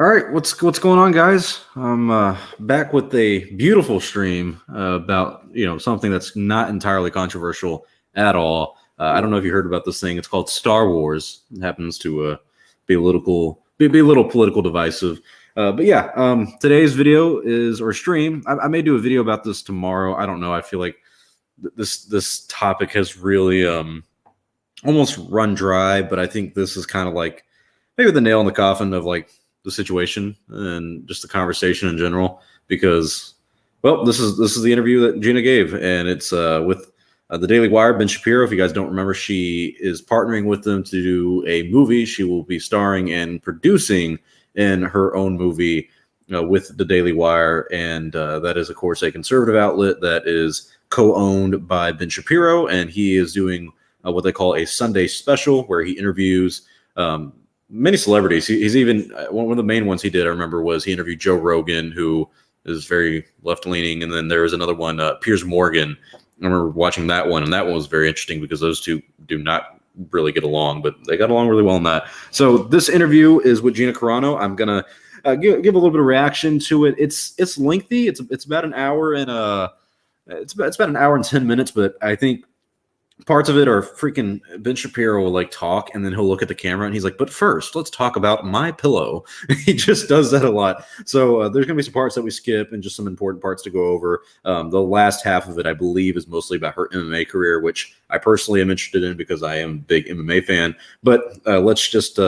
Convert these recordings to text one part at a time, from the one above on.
All right, what's going on, guys? I'm back with a beautiful stream about something that's not entirely controversial at all. I don't know if you heard about this thing. It's called Star Wars. It happens to be a little political divisive. But yeah, today's video is or stream. I may do a video about this tomorrow. I don't know. I feel like this topic has really almost run dry. But I think this is kind of like maybe the nail in the coffin of like the situation and just the conversation in general, because, well, this is the interview that Gina gave, and it's with the Daily Wire. Ben Shapiro, if you guys don't remember, she is partnering with them to do a movie. She will be starring and producing in her own movie with the Daily Wire, and that is, of course, a conservative outlet that is co-owned by Ben Shapiro, and he is doing what they call a Sunday special, where he interviews many celebrities. He's even one of the main ones he did, I remember, was he interviewed Joe Rogan, who is very left-leaning, and then there was another one, Piers Morgan. I remember watching that one, and that one was very interesting because those two do not really get along, but they got along really well in that. So this interview is with Gina Carano. I'm gonna give a little bit of reaction to it. It's lengthy. It's about an hour and it's about an hour and 10 minutes, but I think parts of it are freaking Ben Shapiro will like talk, and then he'll look at the camera and he's like, but first let's talk about my pillow. He just does that a lot. So there's gonna be some parts that we skip and just some important parts to go over. The last half of it, I believe, is mostly about her MMA career, which I personally am interested in because I am a big MMA fan. But let's just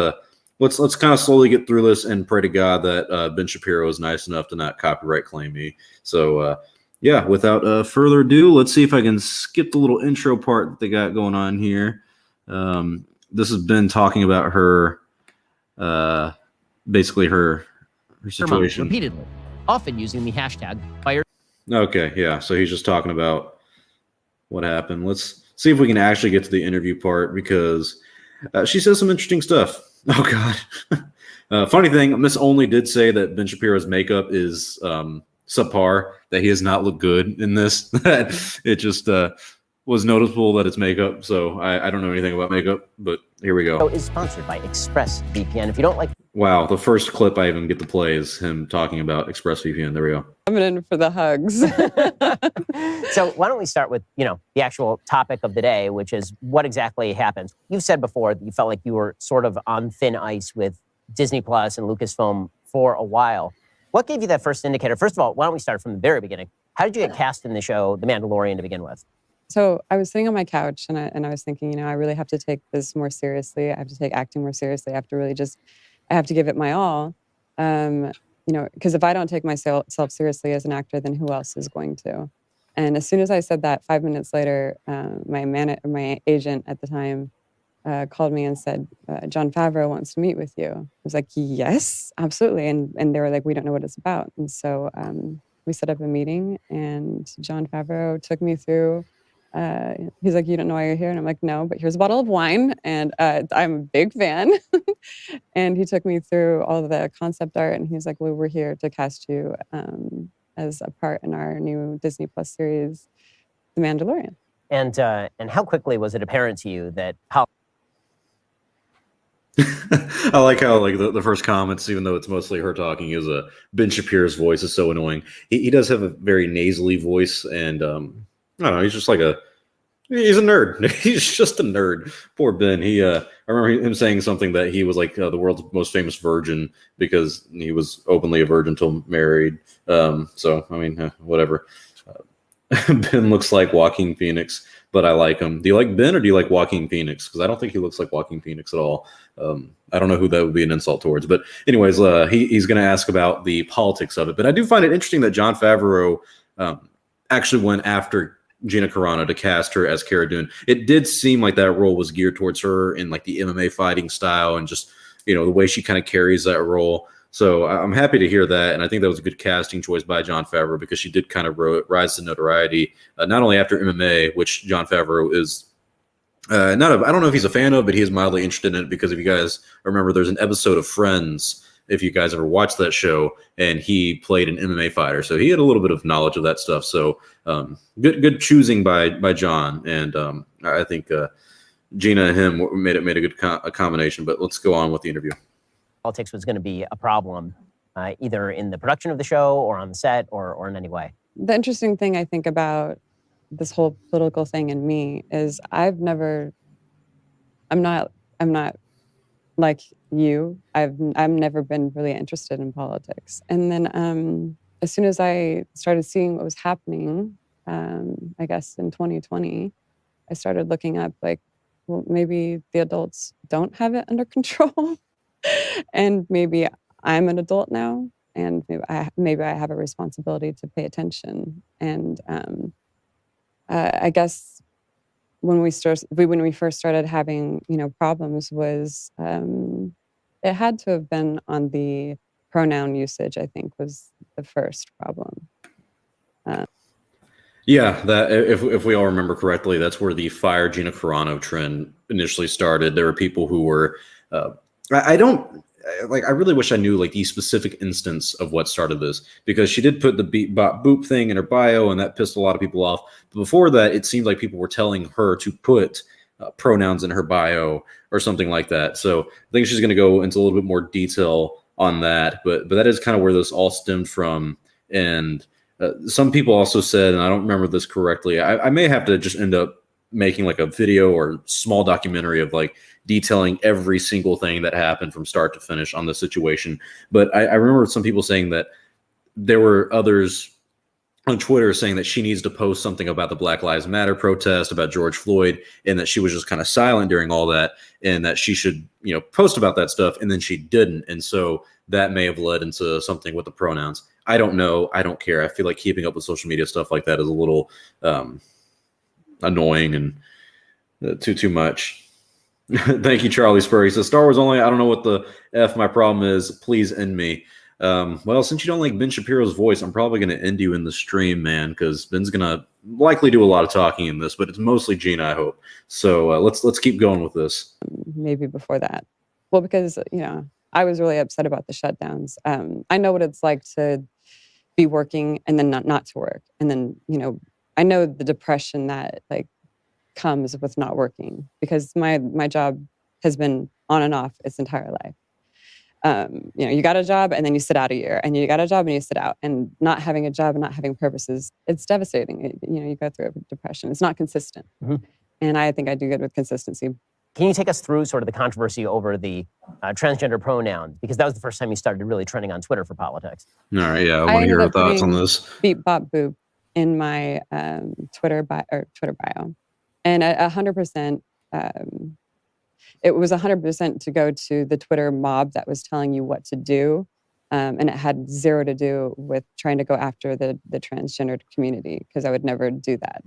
let's kind of slowly get through this and pray to God that Ben Shapiro is nice enough to not copyright claim me. So yeah, without further ado, let's see if I can skip the little intro part that they got going on here. This has been talking about her, basically her situation. Repeatedly, often using the hashtag fire. Okay, yeah, so he's just talking about what happened. Let's see if we can actually get to the interview part, because she says some interesting stuff. Oh, God. Funny thing, Miss Only did say that Ben Shapiro's makeup is subpar, that he has not looked good in this. It just was noticeable that it's makeup. So I don't know anything about makeup, but here we go. Is sponsored by ExpressVPN. If you don't like, wow, the first clip I even get to play is him talking about ExpressVPN. There we go. I'm in for the hugs. So why don't we start with the actual topic of the day, which is what exactly happens. You've said before that you felt like you were sort of on thin ice with Disney Plus and Lucasfilm for a while. What gave you that first indicator? First of all, why don't we start from the very beginning? How did you get cast in the show The Mandalorian to begin with? So I was sitting on my couch and I was thinking, I really have to take this more seriously. I have to take acting more seriously. I have to really I have to give it my all. Because if I don't take myself seriously as an actor, then who else is going to? And as soon as I said that, 5 minutes later, my agent at the time called me and said, Jon Favreau wants to meet with you. I was like, yes, absolutely. And they were like, we don't know what it's about. And so we set up a meeting, and Jon Favreau took me through. He's like, you don't know why you're here? And I'm like, no, but here's a bottle of wine. And I'm a big fan. And he took me through all of the concept art. And he's like, well, we're here to cast you as a part in our new Disney Plus series, The Mandalorian. And how quickly was it apparent to you that how I like how like the first comments, even though it's mostly her talking, is Ben Shapiro's voice is so annoying. He does have a very nasally voice, and I don't know, he's just like he's a nerd. He's just a nerd. Poor Ben. I remember him saying something that he was like the world's most famous virgin because he was openly a virgin until married. So I mean, whatever. Ben looks like Joaquin Phoenix, but I like him. Do you like Ben or do you like Joaquin Phoenix? Because I don't think he looks like Joaquin Phoenix at all. I don't know who that would be an insult towards. But anyways, he's going to ask about the politics of it. But I do find it interesting that Jon Favreau actually went after Gina Carano to cast her as Cara Dune. It did seem like that role was geared towards her in like the MMA fighting style and just, the way she kind of carries that role. So I'm happy to hear that, and I think that was a good casting choice by Jon Favreau because she did kind of rise to notoriety, not only after MMA, which Jon Favreau is I don't know if he's a fan of, but he is mildly interested in it because if you guys remember, there's an episode of Friends, if you guys ever watched that show, and he played an MMA fighter, so he had a little bit of knowledge of that stuff. So good choosing by Jon, and I think Gina and him made a good combination. But let's go on with the interview. politics was going to be a problem either in the production of the show or on the set or in any way? The interesting thing I think about this whole political thing in me is I'm not like you. I've never been really interested in politics. And then as soon as I started seeing what was happening, I guess in 2020, I started looking up like, well, maybe the adults don't have it under control. And maybe I'm an adult now, and maybe I have a responsibility to pay attention. And I guess when we first started having problems was it had to have been on the pronoun usage. I think was the first problem. Yeah, that if we all remember correctly, that's where the fire Gina Carano trend initially started. There were people who were, I don't like. I really wish I knew like the specific instance of what started this, because she did put the beep bop boop thing in her bio, and that pissed a lot of people off. But before that, it seemed like people were telling her to put pronouns in her bio or something like that. So I think she's going to go into a little bit more detail on that. But that is kind of where this all stemmed from, and. Some people also said, and I don't remember this correctly, I may have to just end up making like a video or small documentary of like detailing every single thing that happened from start to finish on the situation. But I remember some people saying that there were others on Twitter saying that she needs to post something about the Black Lives Matter protest, about George Floyd, and that she was just kind of silent during all that, and that she should, post about that stuff, and then she didn't. And so that may have led into something with the pronouns. I don't know. I don't care. I feel like keeping up with social media stuff like that is a little annoying and too much. Thank you, Charlie Spur. He says, Star Wars only. I don't know what the F my problem is. Please end me. Well, since you don't like Ben Shapiro's voice, I'm probably going to end you in the stream, man, because Ben's going to likely do a lot of talking in this, but it's mostly Gina, I hope. So let's keep going with this. Maybe before that. Well, because, I was really upset about the shutdowns. I know what it's like to be working and then not to work. And then, I know the depression that like comes with not working, because my job has been on and off its entire life. You got a job and then you sit out a year, and you got a job and you sit out, and not having a job and not having purposes, it's devastating. You go through a depression. It's not consistent. Mm-hmm. And I think I do good with consistency. Can you take us through sort of the controversy over the transgender pronoun? Because that was the first time you started really trending on Twitter for politics. All right, yeah, I want to hear your thoughts on this. Beep bop boop in my Twitter bio, and 100%. It was 100% to go to the Twitter mob that was telling you what to do, and it had zero to do with trying to go after the transgendered community, because I would never do that.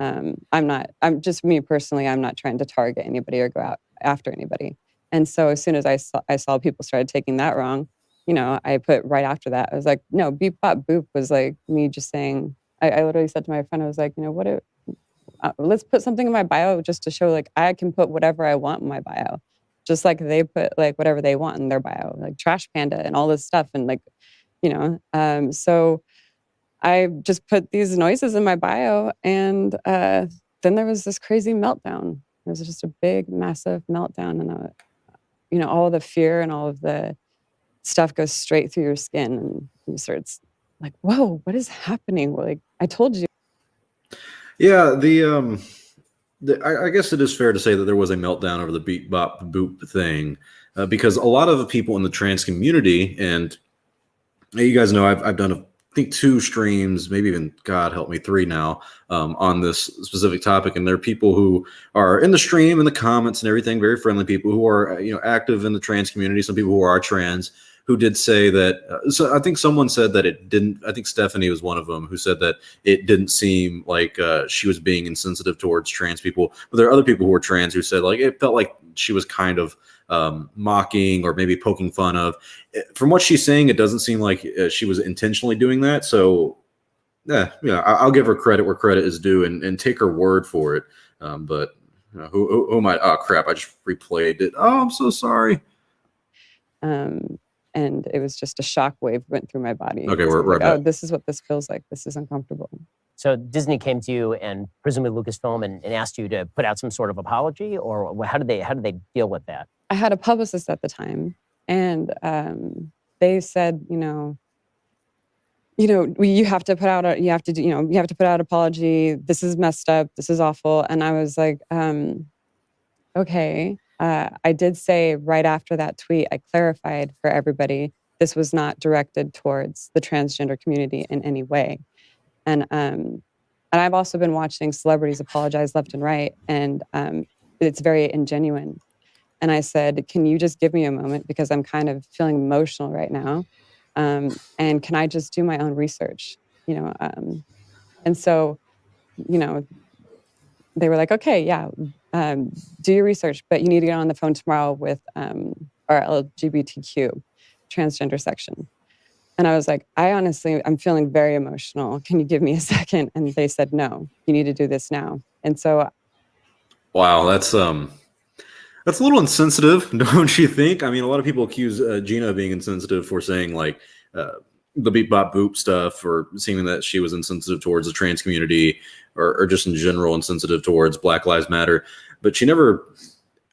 I'm just me personally. I'm not trying to target anybody or go out after anybody. And so as soon as I saw people started taking that wrong, I put right after that. I was like, no, beep bop boop was like me just saying. I literally said to my friend, I was like, let's put something in my bio just to show like I can put whatever I want in my bio, just like they put like whatever they want in their bio, like Trash Panda and all this stuff. And like, so I just put these noises in my bio, and then there was this crazy meltdown. It was just a big, massive meltdown, and all of the fear and all of the stuff goes straight through your skin, and you start like, whoa, what is happening? Like, I told you. Yeah, I guess it is fair to say that there was a meltdown over the beep bop boop thing, because a lot of the people in the trans community, and you guys know I've done I think 2 streams, maybe even, God help me, 3 now, on this specific topic. And there are people who are in the stream, in the comments and everything, very friendly people who are, active in the trans community. Some people who are trans who did say that, so I think someone said that it didn't, I think Stephanie was one of them, who said that it didn't seem like she was being insensitive towards trans people. But there are other people who were trans who said like it felt like she was kind of mocking or maybe poking fun of. From what she's saying, it doesn't seem like she was intentionally doing that. So I'll give her credit where credit is due, and take her word for it. But who might? Oh crap! I just replayed it. Oh, I'm so sorry. And it was just a shock wave went through my body. Okay, we're right back. Oh, this is what this feels like. This is uncomfortable. So Disney came to you and presumably Lucasfilm and asked you to put out some sort of apology, or how did they deal with that? I had a publicist at the time, and they said, you have to put out you have to put out apology. This is messed up. This is awful. And I was like, okay. I did say right after that tweet, I clarified for everybody, this was not directed towards the transgender community in any way. And I've also been watching celebrities apologize left and right, and it's very ingenuine. And I said, can you just give me a moment, because I'm kind of feeling emotional right now. And can I just do my own research? And so, they were like, okay, yeah, do your research, but you need to get on the phone tomorrow with our LGBTQ transgender section. And I was like, I'm feeling very emotional. Can you give me a second? And they said, no, you need to do this now. And so, wow, that's a little insensitive, don't you think? I mean, a lot of people accuse Gina of being insensitive for saying like the beep bop boop stuff, or seeming that she was insensitive towards the trans community, or just in general insensitive towards Black Lives Matter. But she never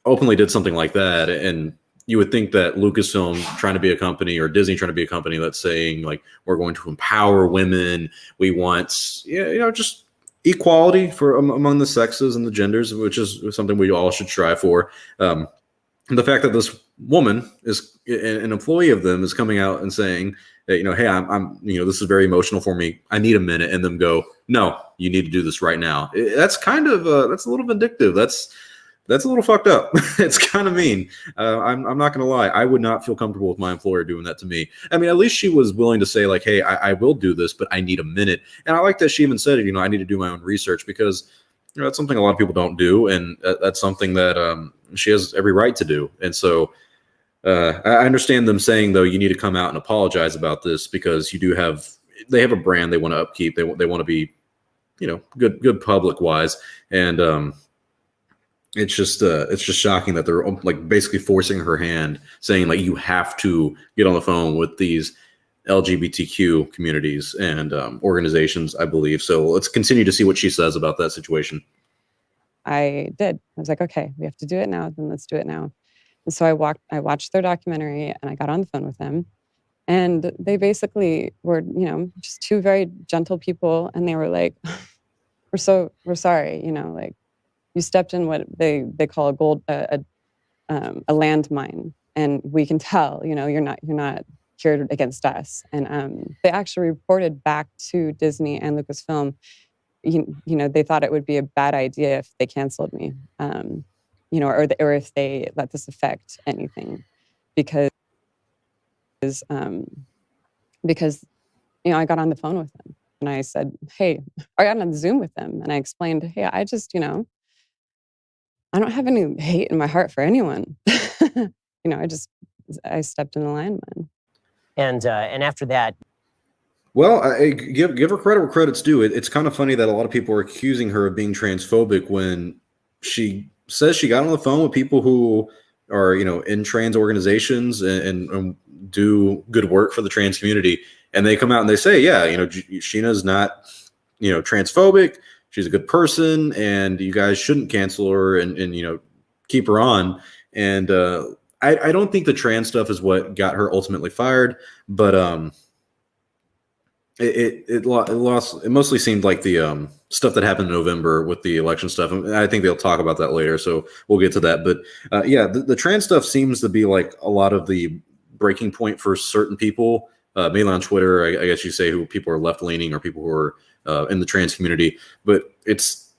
openly did something like that. And you would think that Lucasfilm trying to be a company, or Disney trying to be a company that's saying like, we're going to empower women, we want just equality for among the sexes and the genders, which is something we all should strive for. The fact that this woman is an employee of them is coming out and saying that, hey, I'm this is very emotional for me, I need a minute, and them go, no, you need to do this right now. That's kind of that's a little vindictive. That's a little fucked up. It's kind of mean. I'm not going to lie. I would not feel comfortable with my employer doing that to me. I mean, at least she was willing to say like, hey, I will do this, but I need a minute. And I like that she even said it, I need to do my own research, because that's something a lot of people don't do. And that's something that she has every right to do. And so I understand them saying, though, you need to come out and apologize about this, because they have a brand they want to upkeep. They want to be, good public wise. And, it's just shocking that they're like basically forcing her hand, saying like, you have to get on the phone with these LGBTQ communities and organizations, I believe. So let's continue to see what she says about that situation. I did. I was like, okay, we have to do it now. Then let's do it now. And so I watched their documentary, and I got on the phone with them, and they basically were, just two very gentle people. And they were like, we're sorry, like, you stepped in what they call a landmine, and we can tell, you're not here against us. And they actually reported back to Disney and Lucasfilm. They thought it would be a bad idea if they canceled me, or if they let this affect anything, because I got on the phone with them, and I said, hey, I got on Zoom with them, and I explained, hey, I just, I don't have any hate in my heart for anyone. I stepped in the line, man. And after that, well, give her credit where credit's due. It's kind of funny that a lot of people are accusing her of being transphobic when she says she got on the phone with people who are, in trans organizations and do good work for the trans community, and they come out and they say, yeah, Sheena's not, transphobic. She's a good person, and you guys shouldn't cancel her and keep her on. And I don't think the trans stuff is what got her ultimately fired, but it mostly seemed like the stuff that happened in November with the election stuff. And I think they'll talk about that later, so we'll get to that. But the trans stuff seems to be like a lot of the breaking point for certain people, mainly on Twitter, I guess you say, who people are left leaning or people who are in the trans community. But it's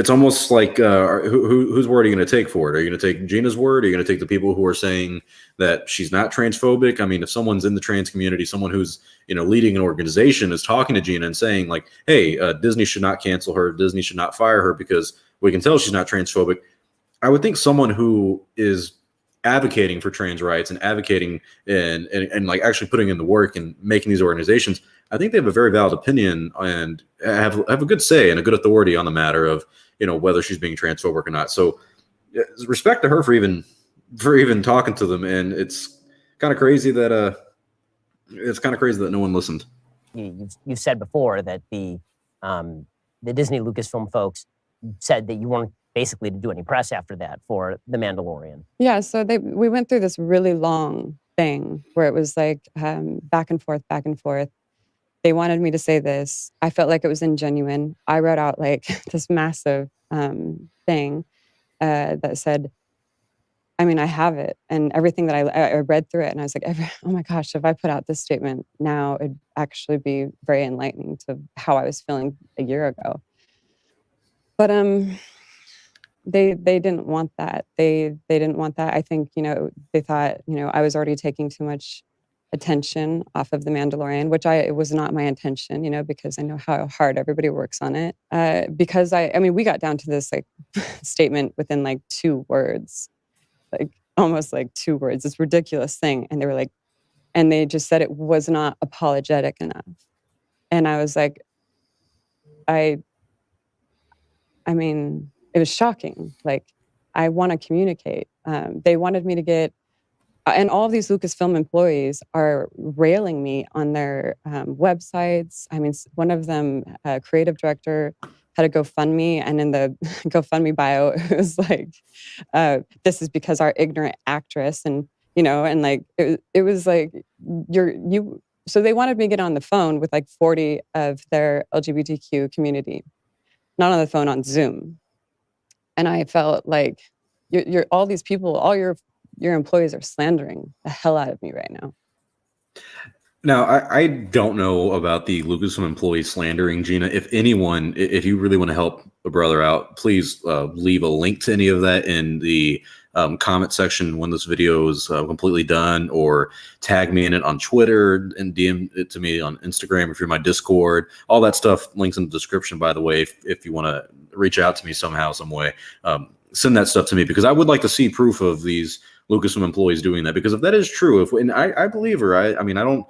almost like whose word are you going to take for it? Are you going to take Gina's word? Are you going to take the people who are saying that she's not transphobic? I mean, if someone's in the trans community, someone who's leading an organization is talking to Gina and saying like, hey, Disney should not cancel her, Disney should not fire her because we can tell she's not transphobic, I would think someone who is advocating for trans rights and advocating and like actually putting in the work and making these organizations, I think they have a very valid opinion and have a good say and a good authority on the matter of whether she's being transphobic or not. So respect to her for even talking to them. And it's kind of crazy that no one listened. You've said before that the Disney Lucasfilm folks said that you weren't basically to do any press after that for The Mandalorian. Yeah, so we went through this really long thing where it was like back and forth, back and forth. They wanted me to say this. I felt like it was ingenuine. I wrote out like this massive thing that said, I mean, I have it, and everything that I read through it, and I was like, oh my gosh, if I put out this statement now, it'd actually be very enlightening to how I was feeling a year ago. But they didn't want that. They didn't want that. I think, you know, they thought, you know, I was already taking too much attention off of The Mandalorian, which it was not my intention, you know, because I know how hard everybody works on it. Because I mean, we got down to this like statement within like 2 words, like almost like 2 words, this ridiculous thing. And they were like, and they just said it was not apologetic enough. And I was like, I mean, it was shocking. Like, I want to communicate. They wanted me to get, and all of these Lucasfilm employees are railing me on their websites. I mean, one of them, creative director, had a GoFundMe, and in the GoFundMe bio, it was like, "This is because our ignorant actress," and you know, and like it was like you. So they wanted me to get on the phone with like 40 of their LGBTQ community, not on the phone, on Zoom, and I felt like you're all these people, all your employees are slandering the hell out of me right now. Now, I don't know about the Lucasfilm employee slandering, Gina. If anyone, if you really want to help a brother out, please leave a link to any of that in the comment section when this video is completely done, or tag me in it on Twitter and DM it to me on Instagram if you're my Discord. All that stuff, links in the description, by the way, if you want to reach out to me somehow, some way. Send that stuff to me, because I would like to see proof of these Lucasfilm employees doing that. Because if that is true, and I believe her, I mean, I don't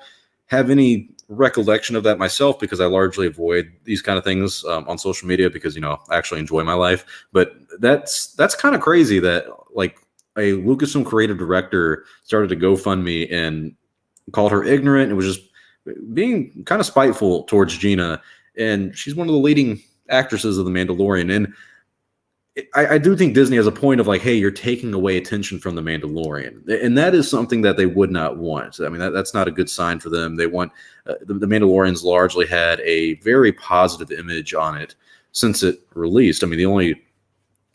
have any recollection of that myself, because I largely avoid these kind of things on social media, because, you know, I actually enjoy my life. But that's kind of crazy that like a Lucasfilm creative director started to GoFundMe and called her ignorant. It was just being kind of spiteful towards Gina, and she's one of the leading actresses of The Mandalorian. And I do think Disney has a point of like, hey, you're taking away attention from The Mandalorian. And that is something that they would not want. I mean, that's not a good sign for them. They want the Mandalorian's largely had a very positive image on it since it released. I mean, the only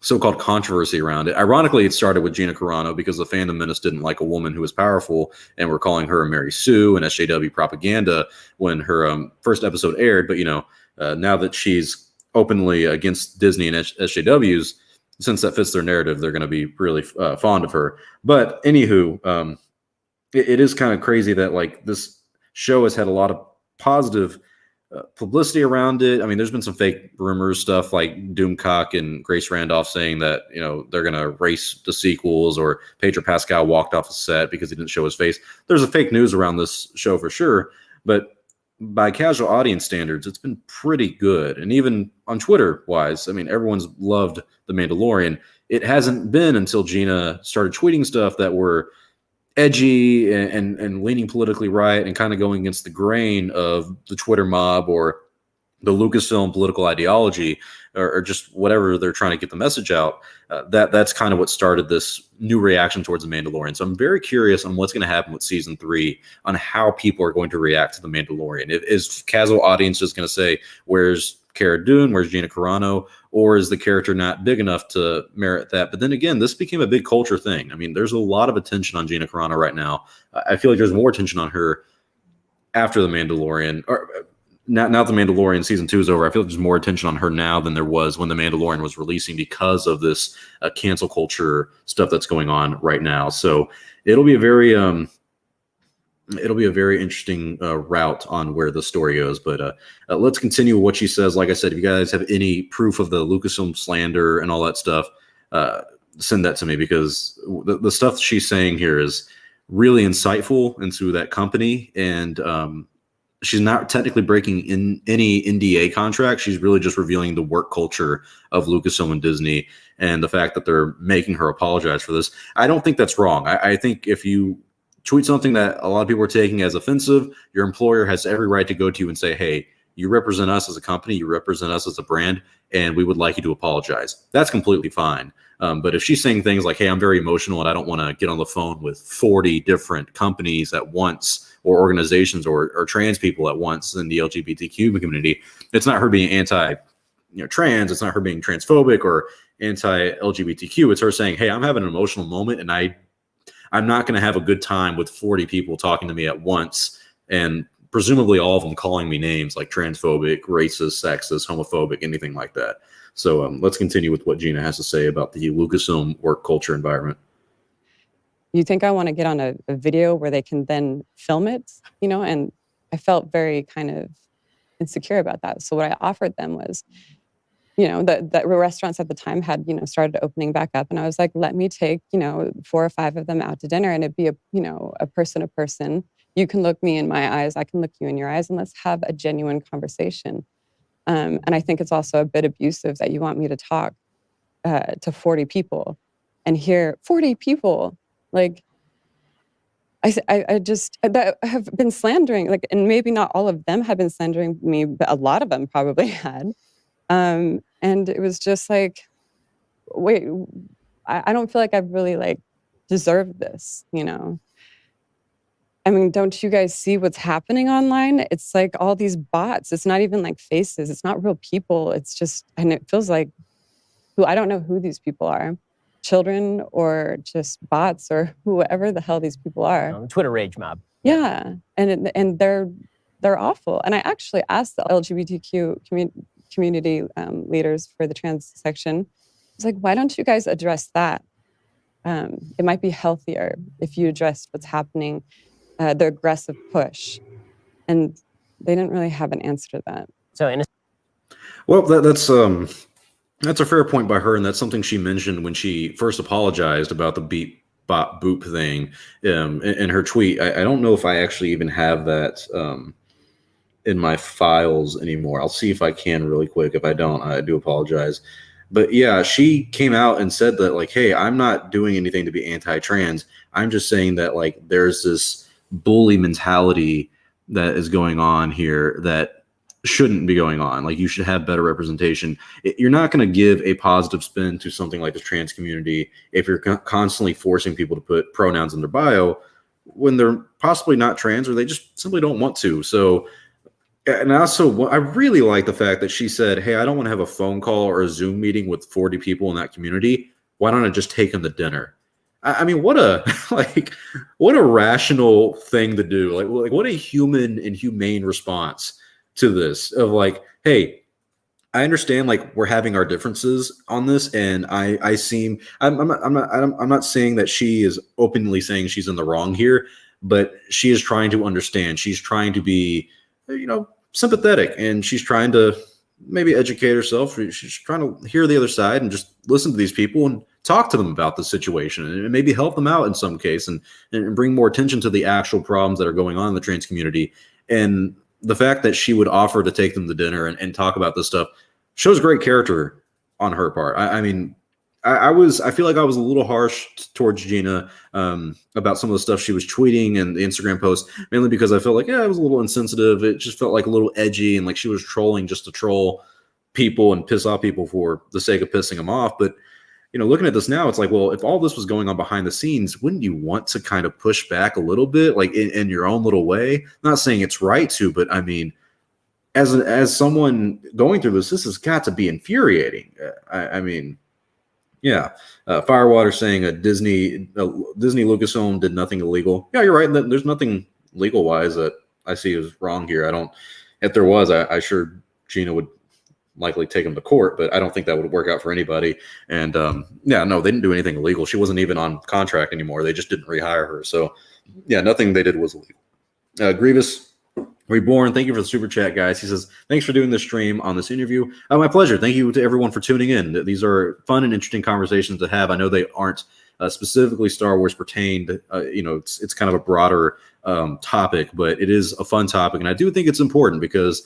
so-called controversy around it, ironically, it started with Gina Carano, because the fandom menace didn't like a woman who was powerful, and were calling her a Mary Sue and SJW propaganda when her first episode aired. But, you know, now that she's openly against Disney and SJWs, since that fits their narrative, they're going to be really fond of her. But anywho, it is kind of crazy that like this show has had a lot of positive publicity around it. I mean, there's been some fake rumors, stuff like Doomcock and Grace Randolph saying that, you know, they're going to erase the sequels, or Pedro Pascal walked off the set because he didn't show his face. There's a fake news around this show for sure, but by casual audience standards, it's been pretty good. And even on Twitter wise, I mean, everyone's loved The Mandalorian. It hasn't been until Gina started tweeting stuff that were edgy and leaning politically right, and kind of going against the grain of the Twitter mob or the Lucasfilm political ideology, or just whatever they're trying to get the message out. That's kind of what started this new reaction towards The Mandalorian. So I'm very curious on what's going to happen with season 3, on how people are going to react to The Mandalorian. Is casual audience just going to say, where's Cara Dune, where's Gina Carano, or is the character not big enough to merit that? But then again, this became a big culture thing. I mean, there's a lot of attention on Gina Carano right now. I feel like there's more attention on her after The Mandalorian, or now The Mandalorian season 2 is over. I feel like there's more attention on her now than there was when The Mandalorian was releasing, because of this cancel culture stuff that's going on right now. So it'll be a very interesting route on where the story goes. But let's continue with what she says. Like I said, if you guys have any proof of the Lucasfilm slander and all that stuff, send that to me, because the stuff she's saying here is really insightful into that company. And she's not technically breaking in any NDA contract. She's really just revealing the work culture of Lucasfilm and Disney, and the fact that they're making her apologize for this. I don't think that's wrong. I think if you tweet something that a lot of people are taking as offensive, your employer has every right to go to you and say, hey, you represent us as a company, you represent us as a brand, and we would like you to apologize. That's completely fine. But if she's saying things like, hey, I'm very emotional and I don't want to get on the phone with 40 different companies at once, or organizations, or trans people at once in the LGBTQ community, it's not her being anti-trans, it's not her being transphobic or anti-LGBTQ. It's her saying, hey, I'm having an emotional moment and I'm not going to have a good time with 40 people talking to me at once, and presumably all of them calling me names like transphobic, racist, sexist, homophobic, anything like that. So let's continue with what Gina has to say about the Lucasfilm work culture environment. You think I want to get on a video where they can then film it, and I felt very kind of insecure about that. So what I offered them was, the restaurants at the time had, started opening back up. And I was like, let me take, 4 or 5 of them out to dinner, and it'd be a person to person. You can look me in my eyes, I can look you in your eyes, and let's have a genuine conversation. And I think it's also a bit abusive that you want me to talk to 40 people and hear 40 people. Like, I just that have been slandering, like, and maybe not all of them had been slandering me, but a lot of them probably had. And it was just like, wait, I don't feel like I've really deserved this, I mean, don't you guys see what's happening online? It's like all these bots. It's not even like faces. It's not real people. It's just, and it feels like I don't know who these people are. Children or just bots or whoever the hell these people are. The Twitter rage mob. Yeah. And they're awful. And I actually asked the LGBTQ community leaders for the trans section, I was like, why don't you guys address that? It might be healthier if you addressed what's happening, the aggressive push. And they didn't really have an answer to that. So, well, that's a fair point by her, and that's something she mentioned when she first apologized about the beep bop boop thing in her tweet. I don't know if I actually even have that in my files anymore. I'll see if I can really quick. If I don't, I do apologize. But yeah, she came out and said that, like, hey, I'm not doing anything to be anti-trans. I'm just saying that, like, there's this bully mentality that is going on here that shouldn't be going on. Like, you should have better representation. You're not going to give a positive spin to something like the trans community if you're constantly forcing people to put pronouns in their bio when they're possibly not trans, or they just simply don't want to. So, and also, I really like the fact that she said, hey, I don't want to have a phone call or a Zoom meeting with 40 people in that community. Why don't I just take them to dinner? I mean, what a rational thing to do. Like what a human and humane response to this, of like, hey, I understand, like, we're having our differences on this, and I'm not saying that she is openly saying she's in the wrong here, but she is trying to understand. She's trying to be, sympathetic, and she's trying to maybe educate herself. She's trying to hear the other side and just listen to these people and talk to them about the situation, and maybe help them out in some case, and bring more attention to the actual problems that are going on in the trans community. And the fact that she would offer to take them to dinner and talk about this stuff shows great character on her part. I mean, I feel like I was a little harsh towards Gina about some of the stuff she was tweeting and the Instagram posts, mainly because I felt like, yeah, it was a little insensitive. It just felt like a little edgy, and like she was trolling just to troll people and piss off people for the sake of pissing them off. But, looking at this now, it's like, well, if all this was going on behind the scenes, wouldn't you want to kind of push back a little bit, like in your own little way? I'm not saying it's right to, but I mean, as someone going through this has got to be infuriating. I mean, yeah. Firewater saying Disney Lucasfilm did nothing illegal. Yeah, you're right. There's nothing legal wise that I see is wrong here. If there was, I sure Gina would likely take him to court, but I don't think that would work out for anybody. And yeah, no, they didn't do anything illegal. She wasn't even on contract anymore. They just didn't rehire her. So yeah, nothing they did was illegal. Grievous Reborn, thank you for the super chat, guys. He says, thanks for doing this stream on this interview. My pleasure. Thank you to everyone for tuning in. These are fun and interesting conversations to have. I know they aren't specifically Star Wars pertained. It's kind of a broader topic, but it is a fun topic. And I do think it's important because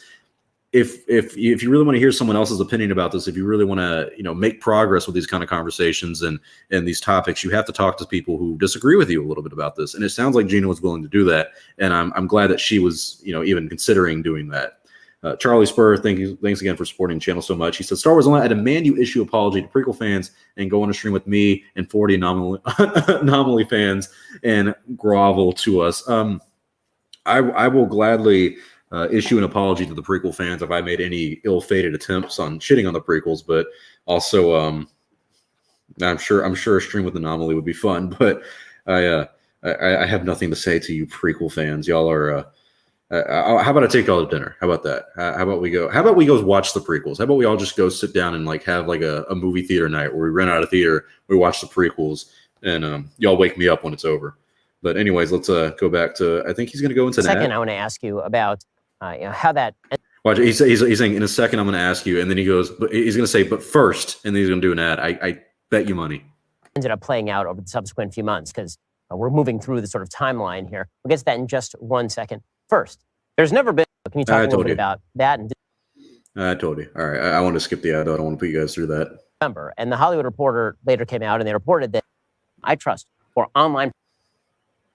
if you really want to hear someone else's opinion about this, if you really want to, make progress with these kind of conversations and these topics, you have to talk to people who disagree with you a little bit about this. And it sounds like Gina was willing to do that. And I'm glad that she was, even considering doing that. Charlie Spur, thanks again for supporting the channel so much. He said, Star Wars Online, I demand you issue apology to prequel fans and go on a stream with me and 40 anomaly fans and grovel to us. I will gladly issue an apology to the prequel fans if I made any ill-fated attempts on shitting on the prequels, but also I'm sure a stream with Anomaly would be fun, but I have nothing to say to you prequel fans. Y'all are how about I take y'all to dinner? How about that? How about we go watch the prequels? How about we all just go sit down and like have like a movie theater night where we rent out a theater, we watch the prequels, and y'all wake me up when it's over. But anyways, let's go back to, I think he's going to go into that. Second, I want to ask you about how that. Watch, he's saying in a second I'm going to ask you, and then he goes, but he's going to say, but first, and then he's going to do an ad. I bet you money. Ended up playing out over the subsequent few months because we're moving through the sort of timeline here. We'll get to that in just 1 second. First, there's never been. Can you talk a little bit about that? I told you. All right, I want to skip the ad though. I don't want to put you guys through that. And the Hollywood Reporter later came out and they reported that I trust for online.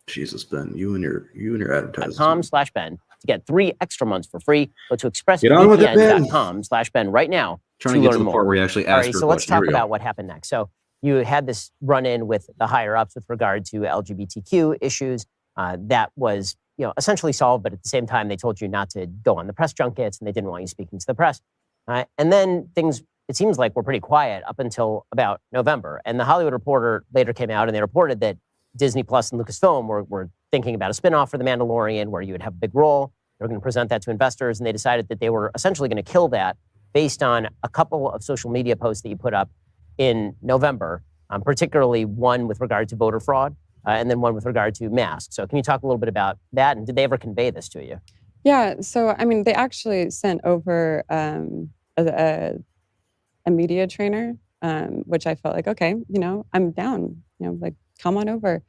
Jesus, Ben, you and your advertising. .com/Ben to get 3 extra months for free. Go to expressvpn.com/Ben right now trying to get to the part where you actually ask. All right, so let's talk about what happened next. So you had this run-in with the higher ups with regard to LGBTQ issues. That was essentially solved, but at the same time, they told you not to go on the press junkets and they didn't want you speaking to the press. And then things, it seems like, were pretty quiet up until about November. And the Hollywood Reporter later came out and they reported that Disney Plus and Lucasfilm were thinking about a spinoff for The Mandalorian where you would have a big role. They were going to present that to investors, and they decided that they were essentially going to kill that based on a couple of social media posts that you put up in November, particularly one with regard to voter fraud, and then one with regard to masks. So can you talk a little bit about that, and did they ever convey this to you? Yeah, so I mean, they actually sent over a media trainer, which I felt like, okay, I'm down, like, come on over.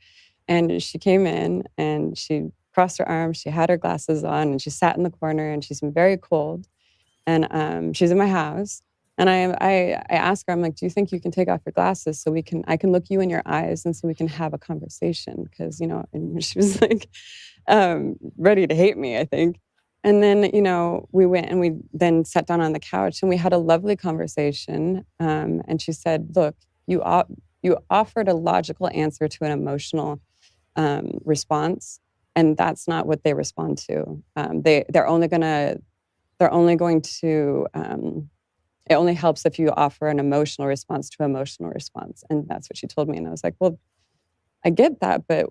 And she came in and she crossed her arms, she had her glasses on, and she sat in the corner, and she's been very cold. And she's in my house. And I asked her, I'm like, do you think you can take off your glasses so I can look you in your eyes and so we can have a conversation? Because, and she was like, ready to hate me, I think. And then, we went and we then sat down on the couch and we had a lovely conversation. And she said, look, you offered a logical answer to an emotional response, and that's not what they respond to. They're only going to. It only helps if you offer an emotional response to emotional response, and that's what she told me. And I was like, well, I get that, but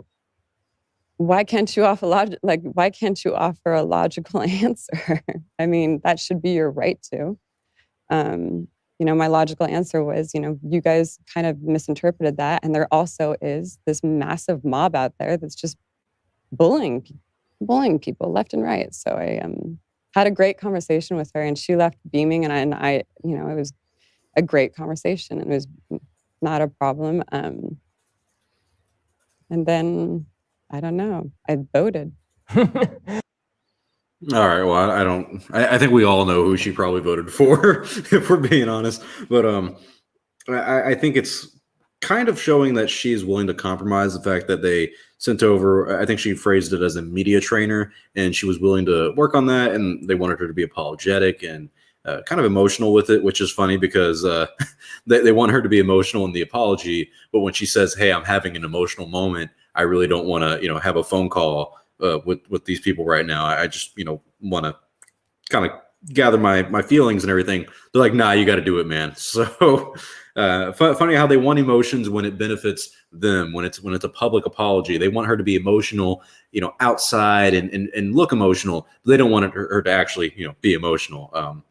why can't you offer why can't you offer a logical answer? I mean, that should be your right to. My logical answer was, you guys kind of misinterpreted that. And there also is this massive mob out there that's just bullying people left and right. So I had a great conversation with her and she left beaming, and I it was a great conversation and it was not a problem. And then, I don't know, I voted. All right. Well, I think we all know who she probably voted for, if we're being honest. But I think it's kind of showing that she's willing to compromise the fact that they sent over, I think she phrased it as a media trainer, and she was willing to work on that, and they wanted her to be apologetic and kind of emotional with it, which is funny because they want her to be emotional in the apology, but when she says, hey, I'm having an emotional moment, I really don't want to, have a phone call with these people right now. I just, want to kind of gather my feelings and everything. They're like, nah, you got to do it, man. So funny how they want emotions when it benefits them, when it's a public apology. They want her to be emotional, outside and look emotional. But they don't want her to actually, be emotional.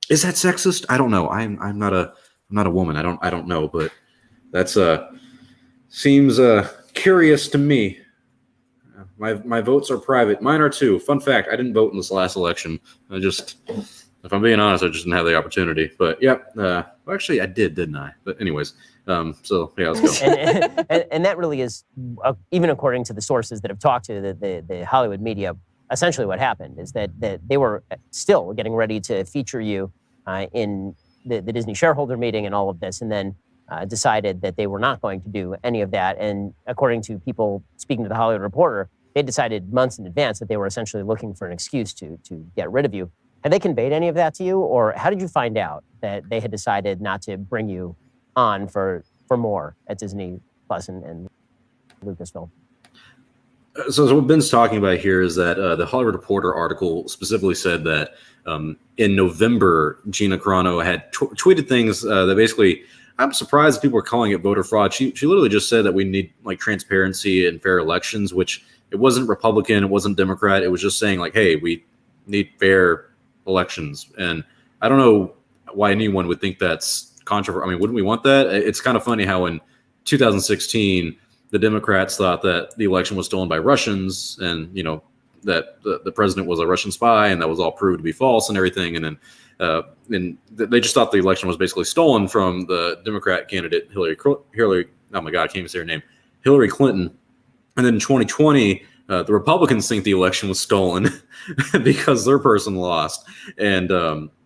Is that sexist? I don't know. I'm not a woman. I don't know, but that's seems curious to me. My votes are private. Mine are too. Fun fact, I didn't vote in this last election. If I'm being honest, I just didn't have the opportunity. But yep, actually I did, didn't I? But anyways, so yeah, let's go. and that really is, even according to the sources that have talked to the Hollywood media, essentially what happened is that they were still getting ready to feature you in the Disney shareholder meeting and all of this, and then decided that they were not going to do any of that. And according to people speaking to the Hollywood Reporter, they decided months in advance that they were essentially looking for an excuse to get rid of you. Have they conveyed any of that to you, or how did you find out that they had decided not to bring you on for more at Disney Plus and Lucasfilm? So what Ben's talking about here is that the Hollywood Reporter article specifically said that in November, Gina Carano had tweeted things that basically, I'm surprised people are calling it voter fraud. She literally just said that we need like transparency and fair elections, which it wasn't Republican, it wasn't Democrat. It was just saying like, hey, we need fair elections. And I don't know why anyone would think that's controversial. I mean, wouldn't we want that? It's kind of funny how in 2016, the Democrats thought that the election was stolen by Russians, and that the president was a Russian spy, and that was all proved to be false and everything. And then they just thought the election was basically stolen from the Democrat candidate Hillary. Oh my God, I can't even say her name, Hillary Clinton. And then in 2020, the Republicans think the election was stolen because their person lost, and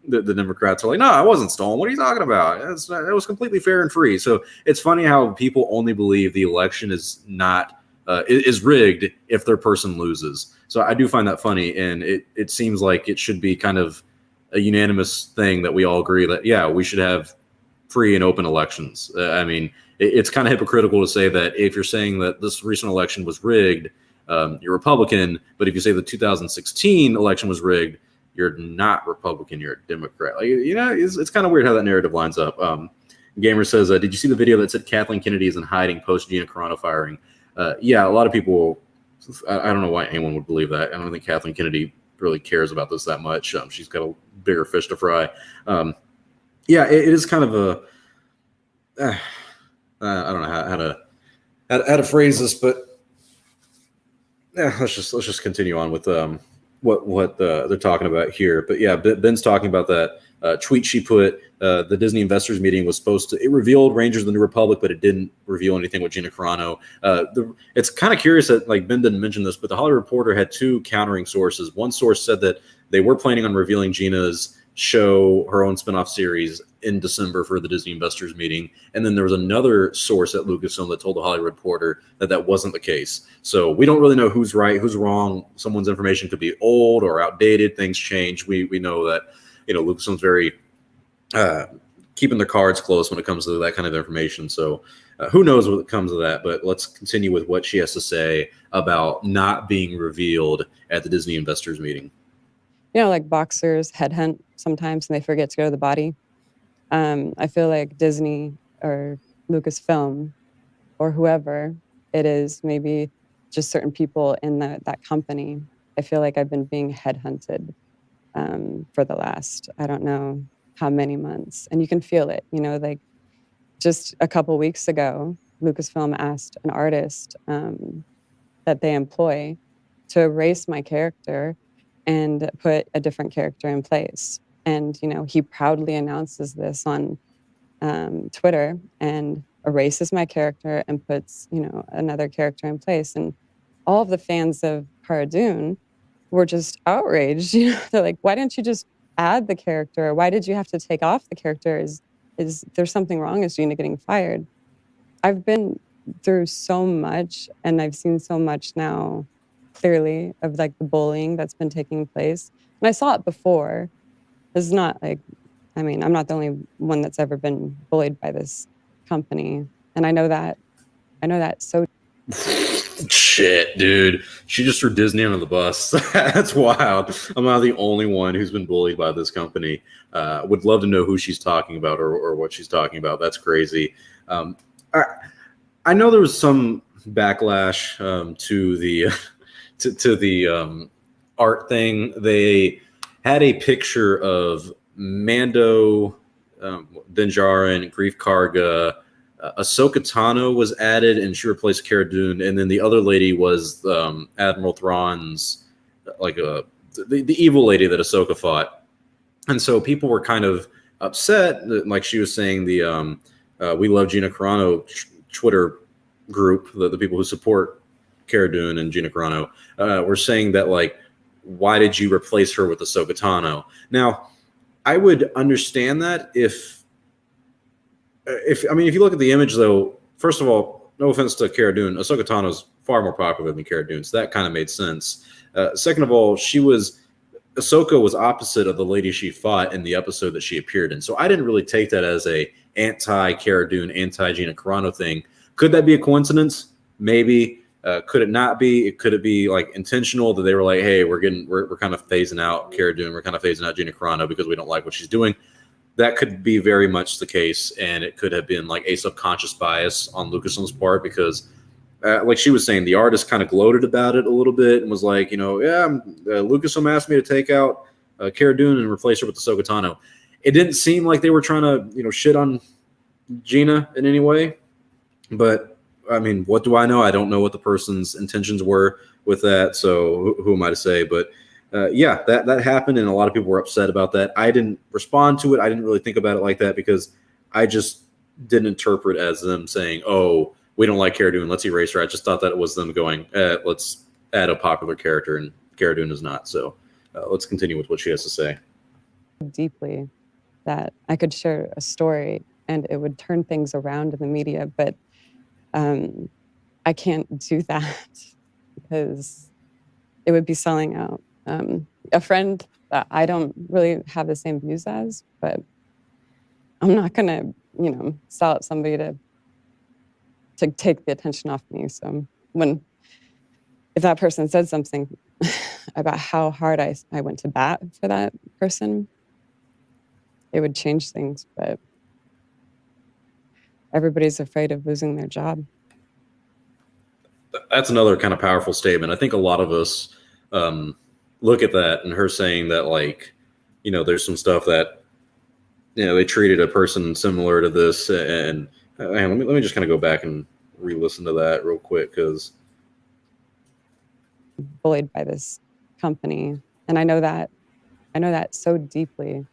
the Democrats are like, no, it wasn't stolen. What are you talking about? It was completely fair and free. So it's funny how people only believe the election is not is rigged if their person loses. So I do find that funny, and it seems like it should be kind of a unanimous thing that we all agree that, yeah, we should have free and open elections. I mean, it's kind of hypocritical to say that if you're saying that this recent election was rigged, you're Republican, but if you say the 2016 election was rigged, you're not Republican, you're a Democrat. Like, it's kind of weird how that narrative lines up. Gamer says, did you see the video that said Kathleen Kennedy is in hiding post Gina Carano firing? Yeah, a lot of people, I don't know why anyone would believe that. I don't think Kathleen Kennedy really cares about this that much. She's got a bigger fish to fry. Yeah, it is kind of a, I don't know how to phrase this, but yeah, let's just continue on with what they're talking about here. But yeah, Ben's talking about that tweet she put. The Disney investors meeting was it revealed Rangers of the New Republic, but it didn't reveal anything with Gina Carano. It's kind of curious that, like, Ben didn't mention this, but the Hollywood Reporter had two countering sources. One source said that they were planning on revealing Gina's show, her own spinoff series, in December for the Disney investors meeting. And then there was another source at Lucasfilm that told the Hollywood Reporter that wasn't the case. So we don't really know who's right, who's wrong. Someone's information could be old or outdated. Things change. We know that, Lucasfilm's very keeping their cards close when it comes to that kind of information. So who knows what comes of that, but let's continue with what she has to say about not being revealed at the Disney investors meeting. Like boxers headhunt sometimes and they forget to go to the body. I feel like Disney or Lucasfilm or whoever it is, maybe just certain people in that company, I feel like I've been being headhunted for the last, I don't know how many months. And you can feel it, like just a couple weeks ago, Lucasfilm asked an artist that they employ to erase my character and put a different character in place. And, he proudly announces this on Twitter and erases my character and puts, another character in place. And all of the fans of Cara Dune were just outraged. They're like, why didn't you just add the character? Why did you have to take off the character? Is there something wrong? Is Gina getting fired? I've been through so much, and I've seen so much now clearly of like the bullying that's been taking place. And I saw it before. It's not like, I'm not the only one that's ever been bullied by this company. And I know that so. Shit, dude. She just threw Disney under the bus. That's wild. I'm not the only one who's been bullied by this company. Would love to know who she's talking about or what she's talking about. That's crazy. I know there was some backlash to the to the art thing. They had a picture of Mando, Din Djarin, Greef Karga. Ahsoka Tano was added, and she replaced Cara Dune. And then the other lady was Admiral Thrawn's, the evil lady that Ahsoka fought. And so people were kind of upset, like she was saying, the We Love Gina Carano Twitter group, the people who support Cara Dune and Gina Carano, were saying that, like, why did you replace her with Ahsoka Tano? Now, I would understand that if you look at the image, though, first of all, no offense to Cara Dune, Ahsoka Tano is far more popular than Cara Dune, so that kind of made sense. Second of all, she was Ahsoka was opposite of the lady she fought in the episode that she appeared in. So I didn't really take that as a anti-Cara Dune, anti-Gina Carano thing. Could that be a coincidence? Maybe. Could it not be? Could it be like intentional that they were like, hey, we're kind of phasing out Cara Dune, we're kind of phasing out Gina Carano because we don't like what she's doing? That could be very much the case, and it could have been like a subconscious bias on Lucasfilm's part because, like she was saying, the artist kind of gloated about it a little bit and was like, Lucasfilm asked me to take out Cara Dune and replace her with Ahsoka Tano. It didn't seem like they were trying to, shit on Gina in any way, but I mean, what do I know? I don't know what the person's intentions were with that, so who am I to say? But that happened, and a lot of people were upset about that. I didn't respond to it. I didn't really think about it like that because I just didn't interpret as them saying, "Oh, we don't like Cara Dune, let's erase her." I just thought that it was them going, "Let's add a popular character," and Cara Dune is not. So let's continue with what she has to say. Deeply that I could share a story and it would turn things around in the media, but I can't do that because it would be selling out. A friend that I don't really have the same views as, but I'm not gonna, sell out somebody to take the attention off me. So if that person said something about how hard I went to bat for that person, it would change things, but everybody's afraid of losing their job. That's another kind of powerful statement. I think a lot of us look at that and her saying that, like, there's some stuff that, they treated a person similar to this. And let me just kind of go back and re-listen to that real quick because bullied by this company, and I know that so deeply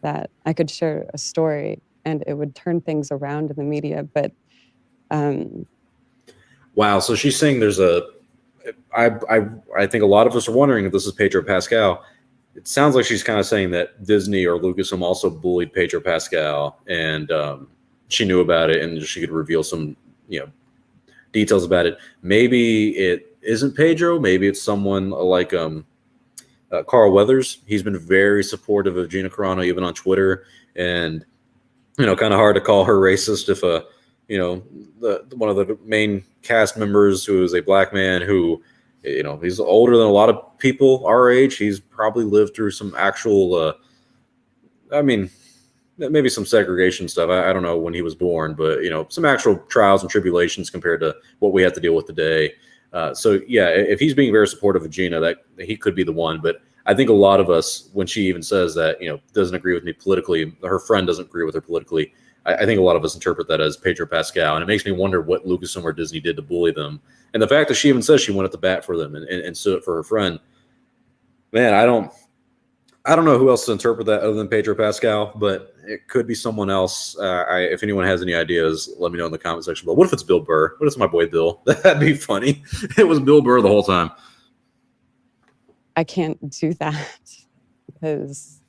that I could share a story and it would turn things around in the media, but wow. So she's saying there's I think a lot of us are wondering if this is Pedro Pascal. It sounds like she's kind of saying that Disney or Lucasfilm also bullied Pedro Pascal, and she knew about it, and she could reveal some, details about it. Maybe it isn't Pedro. Maybe it's someone like Carl Weathers. He's been very supportive of Gina Carano, even on Twitter, and kind of hard to call her racist if one of the main cast members who is a black man who, he's older than a lot of people our age. He's probably lived through some actual, maybe some segregation stuff. I don't know when he was born, but, some actual trials and tribulations compared to what we have to deal with today. So yeah, if he's being very supportive of Gina, that he could be the one. But I think a lot of us, when she even says that, doesn't agree with me politically, her friend doesn't agree with her politically, I think a lot of us interpret that as Pedro Pascal, and it makes me wonder what Lucasfilm or Disney did to bully them. And the fact that she even says she went at the bat for them and stood up for her friend, man, I don't know who else to interpret that other than Pedro Pascal, but it could be someone else. If anyone has any ideas, let me know in the comment section. But what if it's Bill Burr? What if it's my boy Bill? That'd be funny. It was Bill Burr the whole time. I can't do that because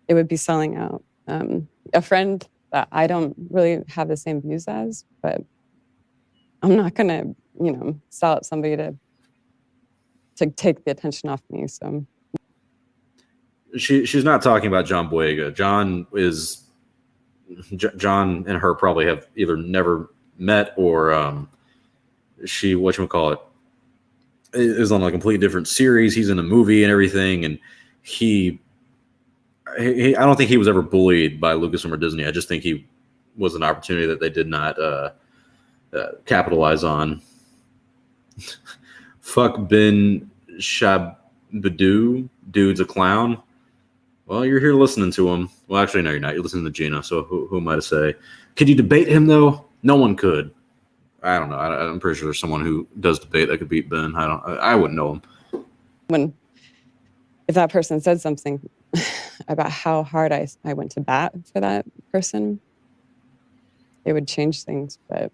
it would be selling out. A friend that I don't really have the same views as, but I'm not gonna, sell out somebody to take the attention off me. So she's not talking about John Boyega. John and her probably have either never met or she, whatchamacallit, is on a completely different series. He's in a movie and everything, and I don't think he was ever bullied by Lucasfilm or Disney. I just think he was an opportunity that they did not capitalize on. Fuck Ben Shapiro, dude's a clown. Well, you're here listening to him. Well, actually, no, you're not. You're listening to Gina, so who am I to say? Could you debate him, though? No one could. I don't know. I'm pretty sure there's someone who does debate that could beat Ben. I wouldn't know him. If that person said something about how hard I went to bat for that person, it would change things, but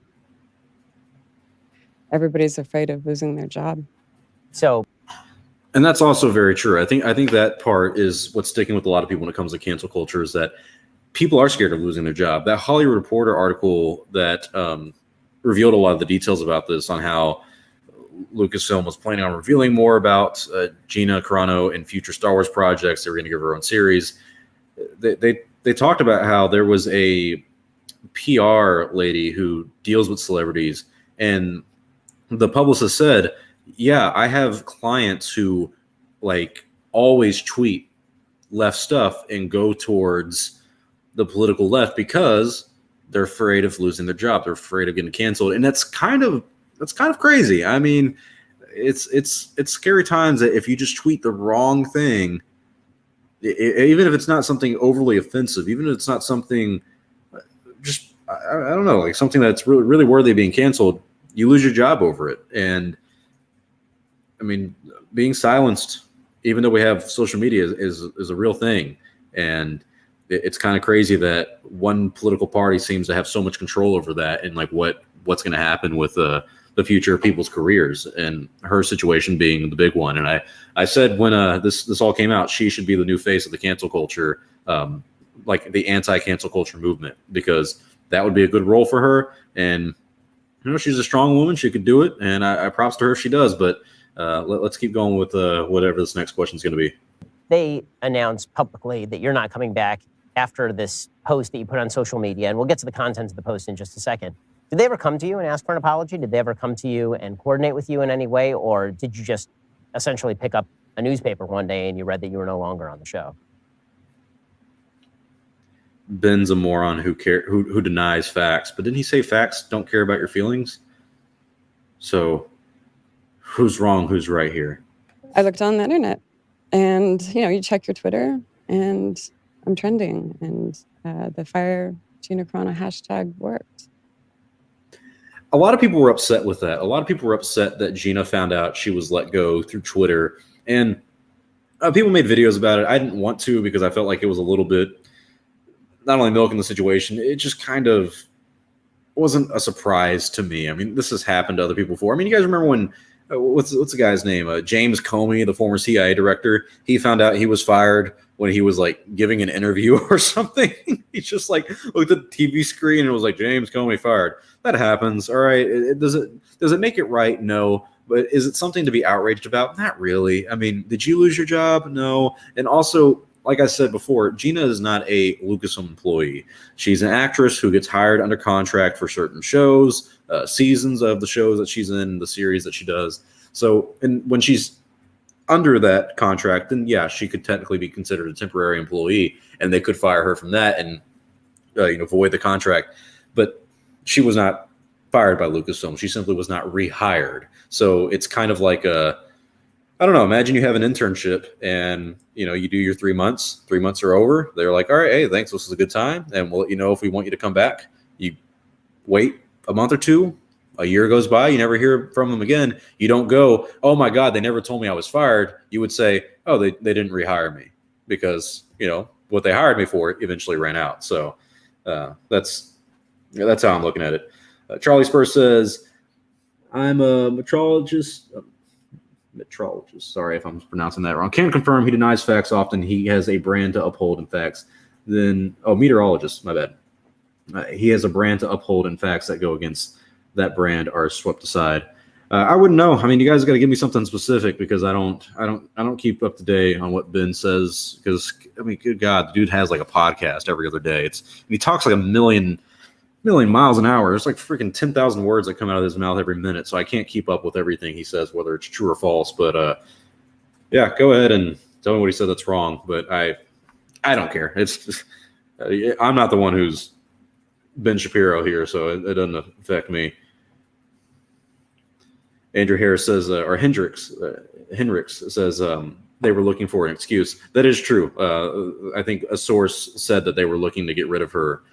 everybody's afraid of losing their job. So, and that's also very true. I think that part is what's sticking with a lot of people when it comes to cancel culture, is that people are scared of losing their job. That Hollywood Reporter article that revealed a lot of the details about this, on how Lucasfilm was planning on revealing more about Gina Carano and future Star Wars projects. They were going to give her own series. They talked about how there was a PR lady who deals with celebrities, and the publicist said, yeah, I have clients who like always tweet left stuff and go towards the political left because they're afraid of losing their job. They're afraid of getting canceled. And that's kind of crazy. I mean, it's scary times that if you just tweet the wrong thing, even if it's not something overly offensive, even if it's not something just, I don't know, like something that's really, really worthy of being canceled, you lose your job over it. And I mean, being silenced, even though we have social media, is a real thing. And it's kind of crazy that one political party seems to have so much control over that, and like what's going to happen with the future of people's careers, and her situation being the big one. And I said when this all came out, she should be the new face of the cancel culture, like the anti-cancel culture movement, because that would be a good role for her. And she's a strong woman; she could do it, and I props to her if she does. But let's keep going with whatever this next question is going to be. They announced publicly that you're not coming back after this post that you put on social media, and we'll get to the content of the post in just a second. Did they ever come to you and ask for an apology? Did they ever come to you and coordinate with you in any way? Or did you just essentially pick up a newspaper one day and you read that you were no longer on the show? Ben's a moron who denies facts, but didn't he say facts don't care about your feelings? So who's wrong, who's right here? I looked on the internet, and you check your Twitter, and I'm trending, and the Fire Gina Carano hashtag worked. A lot of people were upset with that. A lot of people were upset that Gina found out she was let go through Twitter, and people made videos about it. I didn't want to because I felt like it was a little bit not only milking the situation, it just kind of wasn't a surprise to me. I mean, this has happened to other people before. I mean, you guys remember when what's the guy's name? James Comey, the former CIA director. He found out he was fired when he was like giving an interview or something. He just like looked at the TV screen and was like, James Comey fired. That happens. All right. Does it make it right? No. But is it something to be outraged about? Not really. I mean, did you lose your job? No. And also, like I said before, Gina is not a Lucasfilm employee. She's an actress who gets hired under contract for certain shows, seasons of the shows that she's in, the series that she does. So, and when she's under that contract, then yeah, she could technically be considered a temporary employee, and they could fire her from that and void the contract. But she was not fired by Lucasfilm. She simply was not rehired. So it's kind of like I don't know. Imagine you have an internship and you do your 3 months. 3 months are over. They're like, all right, hey, thanks. This is a good time, and we'll let you know if we want you to come back. You wait a month or two. A year goes by. You never hear from them again. You don't go, oh my God, they never told me I was fired. You would say, oh, they didn't rehire me because what they hired me for eventually ran out. So that's how I'm looking at it. Charlie Spurs says, I'm a metrologist. Sorry if I'm pronouncing that wrong. Can confirm he denies facts often. He has a brand to uphold in facts. Meteorologist, my bad. He has a brand to uphold, and facts that go against that brand are swept aside. I wouldn't know. I mean, you guys got to give me something specific because I don't keep up to date on what Ben says. Because I mean, good God, the dude has like a podcast every other day. He talks like a million miles an hour. There's like freaking 10,000 words that come out of his mouth every minute. So I can't keep up with everything he says, whether it's true or false. But yeah, go ahead and tell me what he said that's wrong. But I don't care. It's just, I'm not the one who's Ben Shapiro here, so it doesn't affect me. Andrew Harris says, or Hendricks says they were looking for an excuse. That is true. I think a source said that they were looking to get rid of her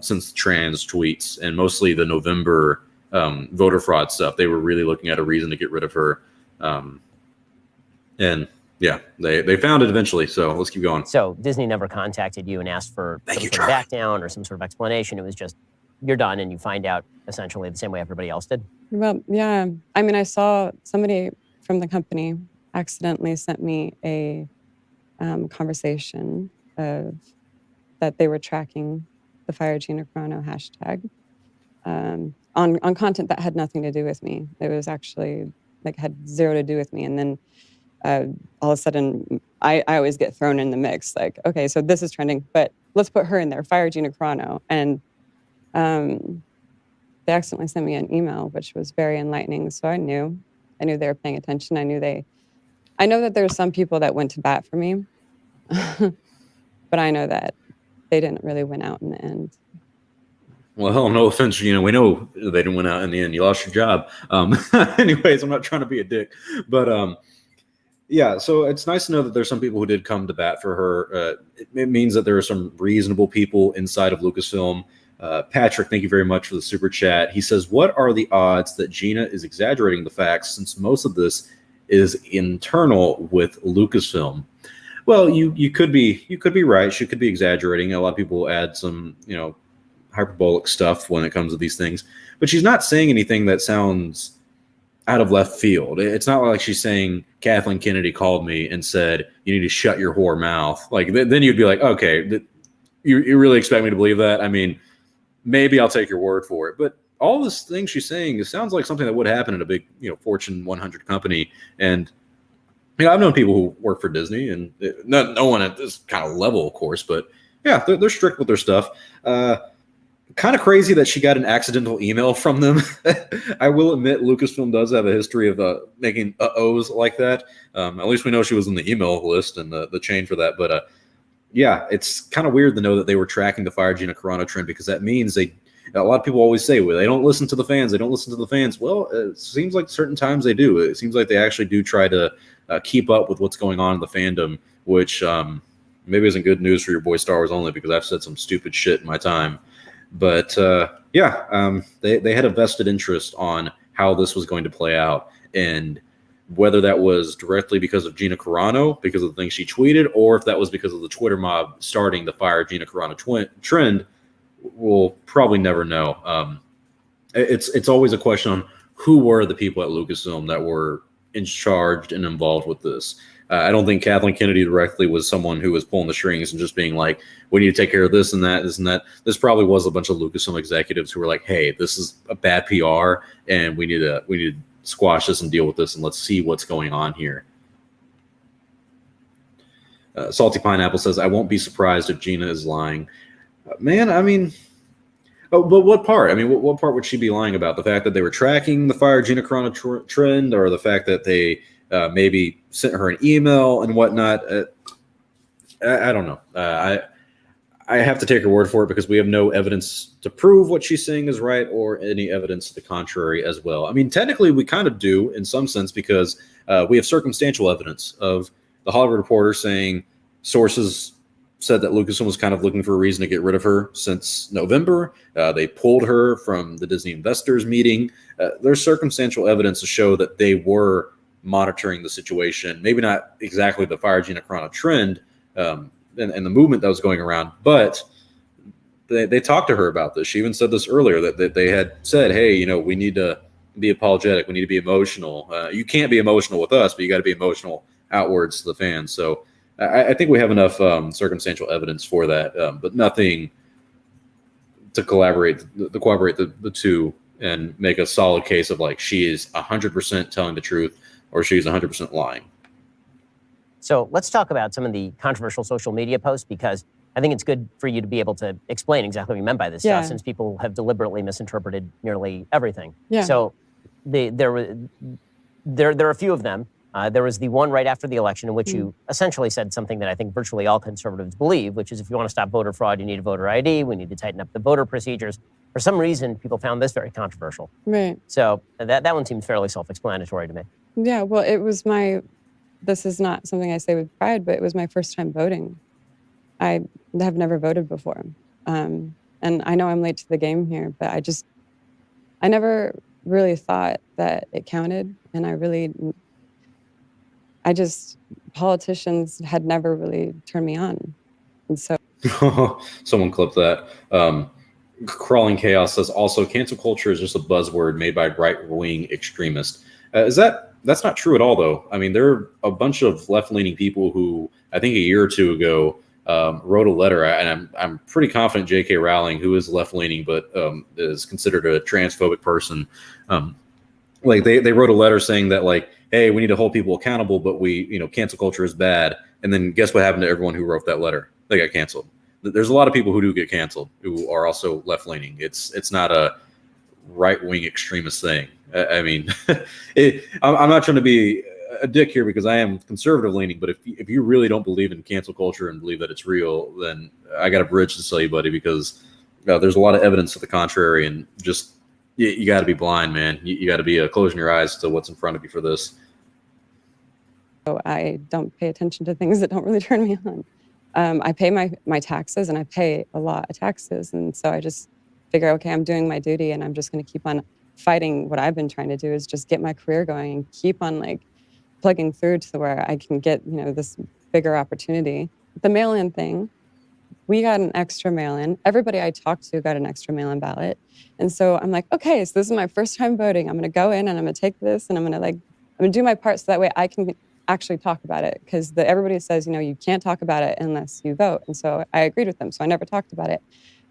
since trans tweets and mostly the November voter fraud stuff. They were really looking at a reason to get rid of her. And yeah, they found it eventually. So let's keep going. So Disney never contacted you and asked for some sort of back down or some sort of explanation. It was just, you're done, and you find out essentially the same way everybody else did. Well, yeah. I mean, I saw somebody from the company accidentally sent me a conversation of that they were tracking the Fire Gina Carano hashtag on content that had nothing to do with me. It was actually like had zero to do with me. And then all of a sudden, I always get thrown in the mix. Like, okay, so this is trending, but let's put her in there. Fire Gina Carano. And they accidentally sent me an email, which was very enlightening. So I knew they were paying attention. I know that there's some people that went to bat for me, but I know that they didn't really win out in the end. Well, hell, no offense. We know they didn't win out in the end. You lost your job. Anyways, I'm not trying to be a dick, but yeah. So it's nice to know that there's some people who did come to bat for her. It means that there are some reasonable people inside of Lucasfilm. Patrick, thank you very much for the super chat. He says, "What are the odds that Gina is exaggerating the facts, since most of this is internal with Lucasfilm?" Well, you could be right. She could be exaggerating. A lot of people add some, hyperbolic stuff when it comes to these things, but she's not saying anything that sounds out of left field. It's not like she's saying Kathleen Kennedy called me and said, "You need to shut your whore mouth." Like then you'd be like, okay, you really expect me to believe that? I mean, maybe I'll take your word for it. But all this thing she's saying, it sounds like something that would happen in a big, Fortune 100 company. And I've known people who work for Disney, and no one at this kind of level, of course, but yeah, they're strict with their stuff. Kind of crazy that she got an accidental email from them. I will admit, Lucasfilm does have a history of making O's like that. At least we know she was in the email list and the chain for that. But yeah, it's kind of weird to know that they were tracking the Fire Gina Carano trend, because that means a lot of people always say, well, they don't listen to the fans. They don't listen to the fans. Well, it seems like certain times they do. It seems like they actually do try to keep up with what's going on in the fandom, which maybe isn't good news for your boy Star Wars Only, because I've said some stupid shit in my time. But yeah, they had a vested interest on how this was going to play out, and whether that was directly because of Gina Carano, because of the things she tweeted, or if that was because of the Twitter mob starting the Fire Gina Carano trend, we'll probably never know. It's always a question on who were the people at Lucasfilm that were in charge and involved with this. I don't think Kathleen Kennedy directly was someone who was pulling the strings and just being like, we need to take care of this and that, this and that. This probably was a bunch of Lucasfilm executives who were like, hey, this is a bad PR, and we need to squash this and deal with this, and let's see what's going on here. Salty Pineapple says, I won't be surprised if Gina is lying. Man, I mean, but what part? I mean, what part would she be lying about? The fact that they were tracking the Fire Gina Carano trend, or the fact that they maybe sent her an email and whatnot? I don't know. I have to take her word for it, because we have no evidence to prove what she's saying is right, or any evidence to the contrary as well. I mean, technically, we kind of do in some sense, because we have circumstantial evidence of the Hollywood Reporter saying sources said that Lucasfilm was kind of looking for a reason to get rid of her since November. They pulled her from the Disney investors meeting. There's circumstantial evidence to show that they were monitoring the situation. Maybe not exactly the Fire Gina Carano trend and the movement that was going around, but they talked to her about this. She even said this earlier, that they had said, hey, we need to be apologetic. We need to be emotional. You can't be emotional with us, but you got to be emotional outwards to the fans. So I think we have enough circumstantial evidence for that, but nothing to corroborate the two and make a solid case of like she is 100% telling the truth or she's 100% lying. So let's talk about some of the controversial social media posts, because I think it's good for you to be able to explain exactly what you meant by this stuff, since people have deliberately misinterpreted nearly everything. Yeah. So there are a few of them. There was the one right after the election in which you essentially said something that I think virtually all conservatives believe, which is if you want to stop voter fraud, you need a voter ID. We need to tighten up the voter procedures. For some reason, people found this very controversial. Right. So that one seems fairly self-explanatory to me. Yeah, well, this is not something I say with pride, but it was my first time voting. I have never voted before. And I know I'm late to the game here, but I never really thought that it counted. And politicians had never really turned me on. And so. Someone clipped that. Crawling Chaos says also cancel culture is just a buzzword made by right-wing extremists. That's not true at all, though. I mean, there are a bunch of left-leaning people who I think a year or two ago wrote a letter, and I'm pretty confident J.K. Rowling, who is left-leaning but is considered a transphobic person, like they wrote a letter saying that like, hey, we need to hold people accountable, but cancel culture is bad. And then guess what happened to everyone who wrote that letter? They got canceled. There's a lot of people who do get canceled who are also left leaning. It's not a right wing extremist thing. I mean, I'm not trying to be a dick here because I am conservative leaning, but if you really don't believe in cancel culture and believe that it's real, then I got a bridge to sell you, buddy, because there's a lot of evidence to the contrary, and just you got to be blind, man. You got to be closing your eyes to what's in front of you for this. So I don't pay attention to things that don't really turn me on. I pay my taxes, and I pay a lot of taxes, and so I just figure, okay, I'm doing my duty, and I'm just going to keep on fighting. What I've been trying to do is just get my career going and keep on like plugging through to where I can get, this bigger opportunity. The mail-in thing, we got an extra mail-in. Everybody I talked to got an extra mail-in ballot. And so I'm like, okay, so this is my first time voting. I'm going to go in and I'm going to take this and I'm going to do my part so that way I can actually talk about it. Because everybody says, you can't talk about it unless you vote. And so I agreed with them. So I never talked about it.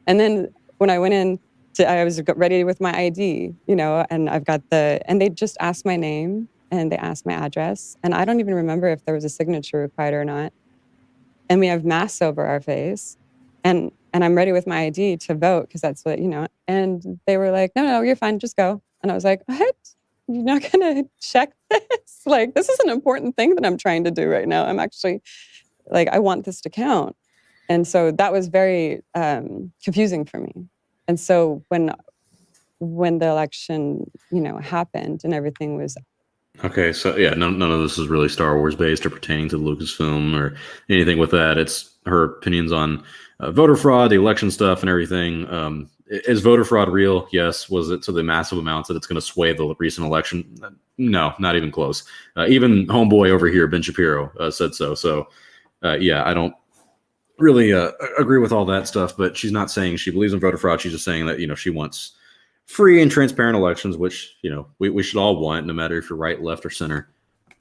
And then when I went in, I was ready with my ID, and I've got and they just asked my name and they asked my address. And I don't even remember if there was a signature required or not. And we have masks over our face. And I'm ready with my ID to vote because that's what, and they were like, no, you're fine, just go. And I was like, what? You're not going to check this? Like, this is an important thing that I'm trying to do right now. I'm actually, I want this to count. And so that was very confusing for me. And so when the election, happened and everything was. Okay, so yeah, none of this is really Star Wars based or pertaining to Lucasfilm or anything with that. It's her opinions on voter fraud, the election stuff, and everything. Is voter fraud real? Yes. Was it to the massive amounts that it's going to sway the recent election? No, not even close. Even homeboy over here, Ben Shapiro, said so. So, yeah, I don't really agree with all that stuff. But she's not saying she believes in voter fraud. She's just saying that she wants free and transparent elections, which we should all want, no matter if you're right, left, or center.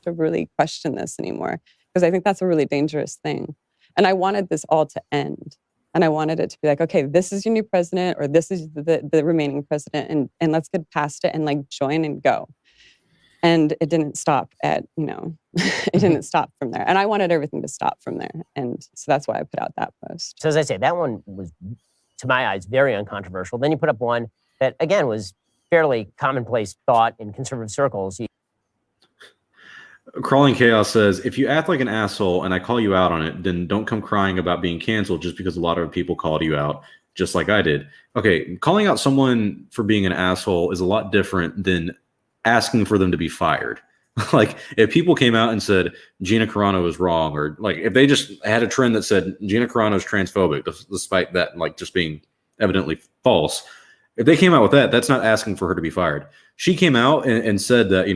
To really question this anymore, because I think that's a really dangerous thing. And I wanted this all to end. And I wanted it to be like, okay, this is your new president, or this is the remaining president, and let's get past it and join and go. And it didn't stop at, it didn't stop from there. And I wanted everything to stop from there. And so that's why I put out that post. So as I say, that one was, to my eyes, very uncontroversial. Then you put up one that, again, was fairly commonplace thought in conservative circles. Crawling Chaos says, if you act like an asshole and I call you out on it, then don't come crying about being canceled just because a lot of people called you out, just like I did. Okay, calling out someone for being an asshole is a lot different than asking for them to be fired. Like, if people came out and said Gina Carano is wrong, or if they just had a trend that said Gina Carano is transphobic, despite that just being evidently false, if they came out with that, that's not asking for her to be fired. She came out and said that,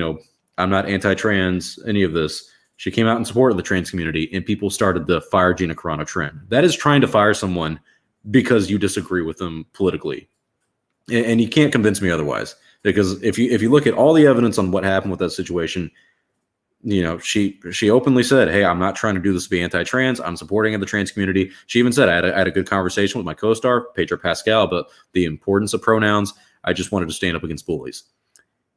I'm not anti-trans, any of this. She came out in support of the trans community, and people started the fire Gina Carano trend. That is trying to fire someone because you disagree with them politically. And you can't convince me otherwise. Because if you look at all the evidence on what happened with that situation, she openly said, hey, I'm not trying to do this to be anti-trans. I'm supporting the trans community. She even said, I had a good conversation with my co-star, Pedro Pascal, about the importance of pronouns. I just wanted to stand up against bullies.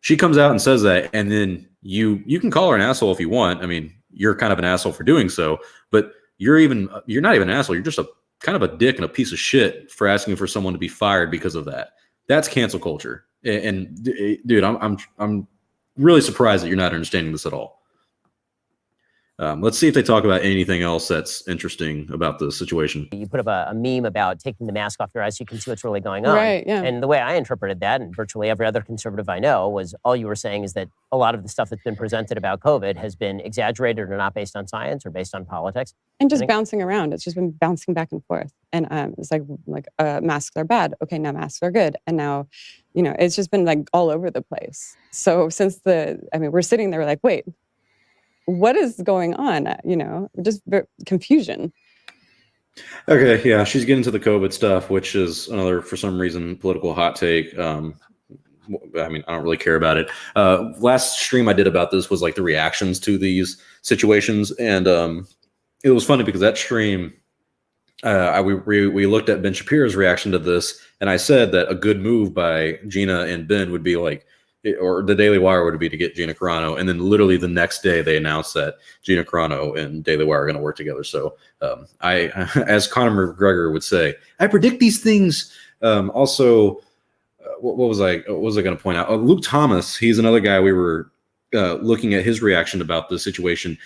She comes out and says that, and then you can call her an asshole if you want. I mean, you're kind of an asshole for doing so, but you're not even an asshole. You're just a kind of a dick and a piece of shit for asking for someone to be fired because of that. That's cancel culture. And dude, I'm really surprised that you're not understanding this at all. Let's see if they talk about anything else that's interesting about the situation. You put up a meme about taking the mask off your eyes so you can see what's really going on. Right, yeah. And the way I interpreted that, and virtually every other conservative I know, was all you were saying is that a lot of the stuff that's been presented about COVID has been exaggerated or not based on science or based on politics. And just bouncing around. It's just been bouncing back and forth. And it's like masks are bad. Okay, now masks are good. And now, it's just been all over the place. So since we're sitting there like, wait, what is going on? Just confusion. Okay, yeah, she's getting to the COVID stuff, which is another, for some reason, political hot take. I don't really care about it. Last stream I did about this was the reactions to these situations, and it was funny because that stream, we looked at Ben Shapiro's reaction to this, and I said that a good move by Gina and Ben would be or the Daily Wire would be to get Gina Carano, and then literally the next day they announced that Gina Carano and Daily Wire are going to work together. So I, as Conor McGregor would say, I predict these things. Also, what was I going to point out? Luke Thomas, he's another guy we were looking at his reaction about the situation.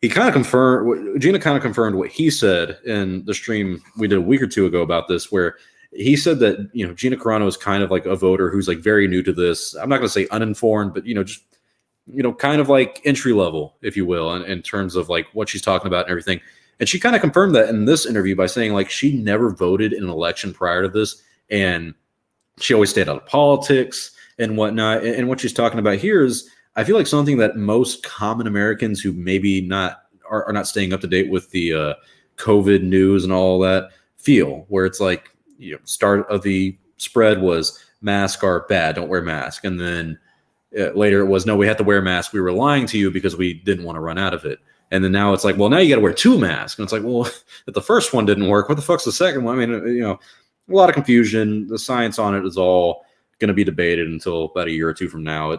He kind of confirmed, Gina kind of confirmed what he said in the stream we did a week or two ago about this, where he said that, Gina Carano is kind of like a voter who's like very new to this. I'm not going to say uninformed, but, just, kind of like entry level, if you will, in terms of like what she's talking about and everything. And she kind of confirmed that in this interview by saying like she never voted in an election prior to this. And she always stayed out of politics and whatnot. And what she's talking about here is, I feel like something that most common Americans who maybe are not staying up to date with the COVID news and all that feel, where it's like, start of the spread was masks are bad, don't wear mask. And then later it was, no, we had to wear masks. We were lying to you because we didn't want to run out of it. And then now it's like, well, now you got to wear 2 masks. And it's like, well, if the first one didn't work, what the fuck's the second one? I mean, a lot of confusion. The science on it is all going to be debated until about a year or 2 from now.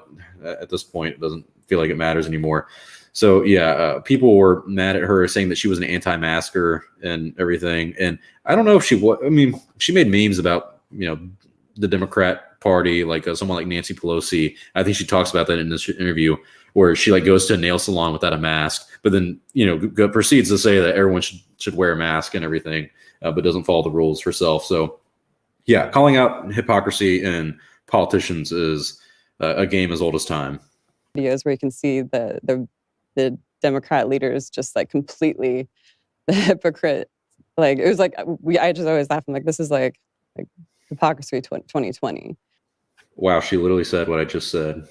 At this point, it doesn't feel like it matters anymore. So yeah, people were mad at her, saying that she was an anti-masker and everything. And I don't know if she was. I mean, she made memes about the Democrat Party, like someone like Nancy Pelosi. I think she talks about that in this interview, where she like goes to a nail salon without a mask, but then proceeds to say that everyone should wear a mask and everything, but doesn't follow the rules herself. So yeah, calling out hypocrisy in politicians is a game as old as time. Videos where you can see the Democrat leaders just like completely the hypocrite. Like it was like I just always laugh. I'm like, this is like hypocrisy 2020. Wow, she literally said what I just said.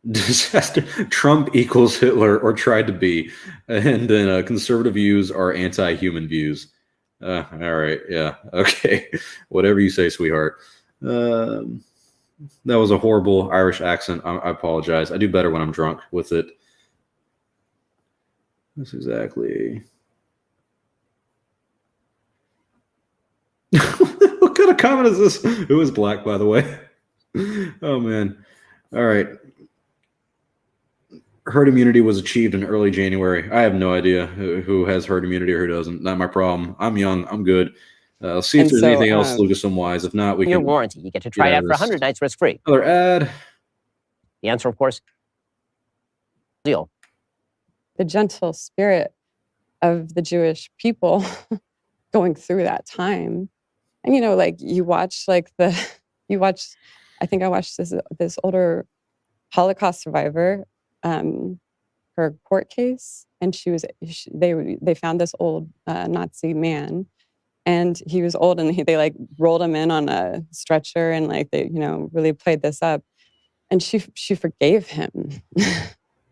Disaster. Trump equals Hitler, or tried to be, and then conservative views are anti-human views. All right, yeah, okay, whatever you say, sweetheart. That was a horrible Irish accent. I apologize. I do better when I'm drunk with it. That's exactly. What kind of comment is this? Who is black, by the way? Oh man. All right. Herd immunity was achieved in early January. I have no idea who has herd immunity or who doesn't. Not my problem. I'm young. I'm good. Let's see if there's anything else Lucasfilm-wise. If not, we can. Your warranty. You get to try it out for 100 nights risk-free. Another ad. The answer, of course, deal. The gentle spirit of the Jewish people going through that time. And, like you watch I think I watched this older Holocaust survivor, her court case, and they found this old Nazi man, and he was old, and they like rolled him in on a stretcher, and like they really played this up, and she forgave him.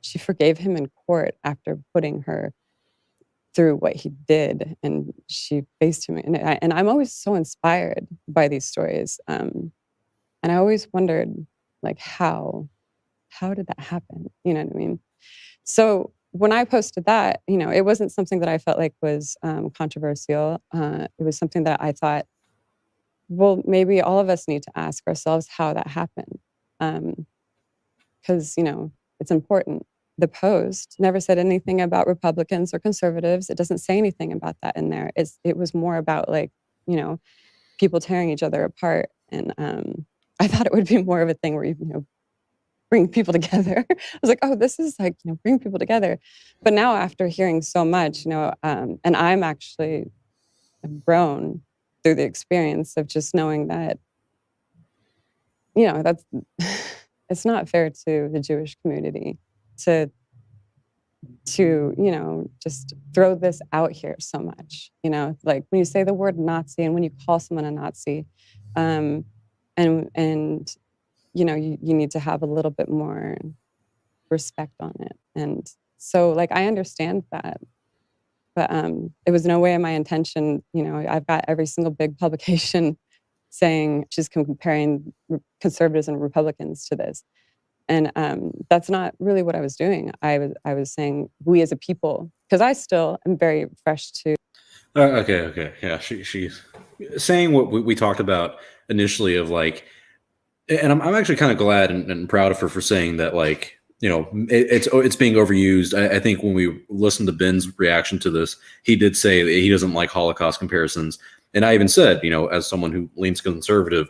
She forgave him in court after putting her through what he did, and she faced him. And I'm always so inspired by these stories, and I always wondered, like, how did that happen? You know what I mean? So when I posted that, it wasn't something that I felt like was controversial. It was something that I thought, well, maybe all of us need to ask ourselves how that happened, because it's important. The post never said anything about Republicans or conservatives. It doesn't say anything about that in there. It was more about like, people tearing each other apart. And I thought it would be more of a thing where you bring people together. I was like, oh, this is like, bring people together. But now after hearing so much, and I'm actually grown through the experience of just knowing that, that's, it's not fair to the Jewish community to just throw this out here so much, like when you say the word Nazi and when you call someone a Nazi, and you need to have a little bit more respect on it. And so like, I understand that, but it was no way in my intention. I've got every single big publication saying she's comparing conservatives and Republicans to this. And that's not really what I was doing. I was saying we as a people, because I still am very fresh to. Okay. Yeah, she's saying what we talked about initially of like, And I'm actually kind of glad and proud of her for saying that, like, it's being overused. I think when we listened to Ben's reaction to this, he did say that he doesn't like Holocaust comparisons. And I even said, as someone who leans conservative,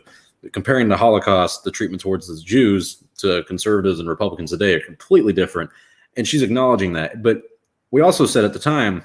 comparing the Holocaust, the treatment towards the Jews, to conservatives and Republicans today are completely different. And she's acknowledging that. But we also said at the time,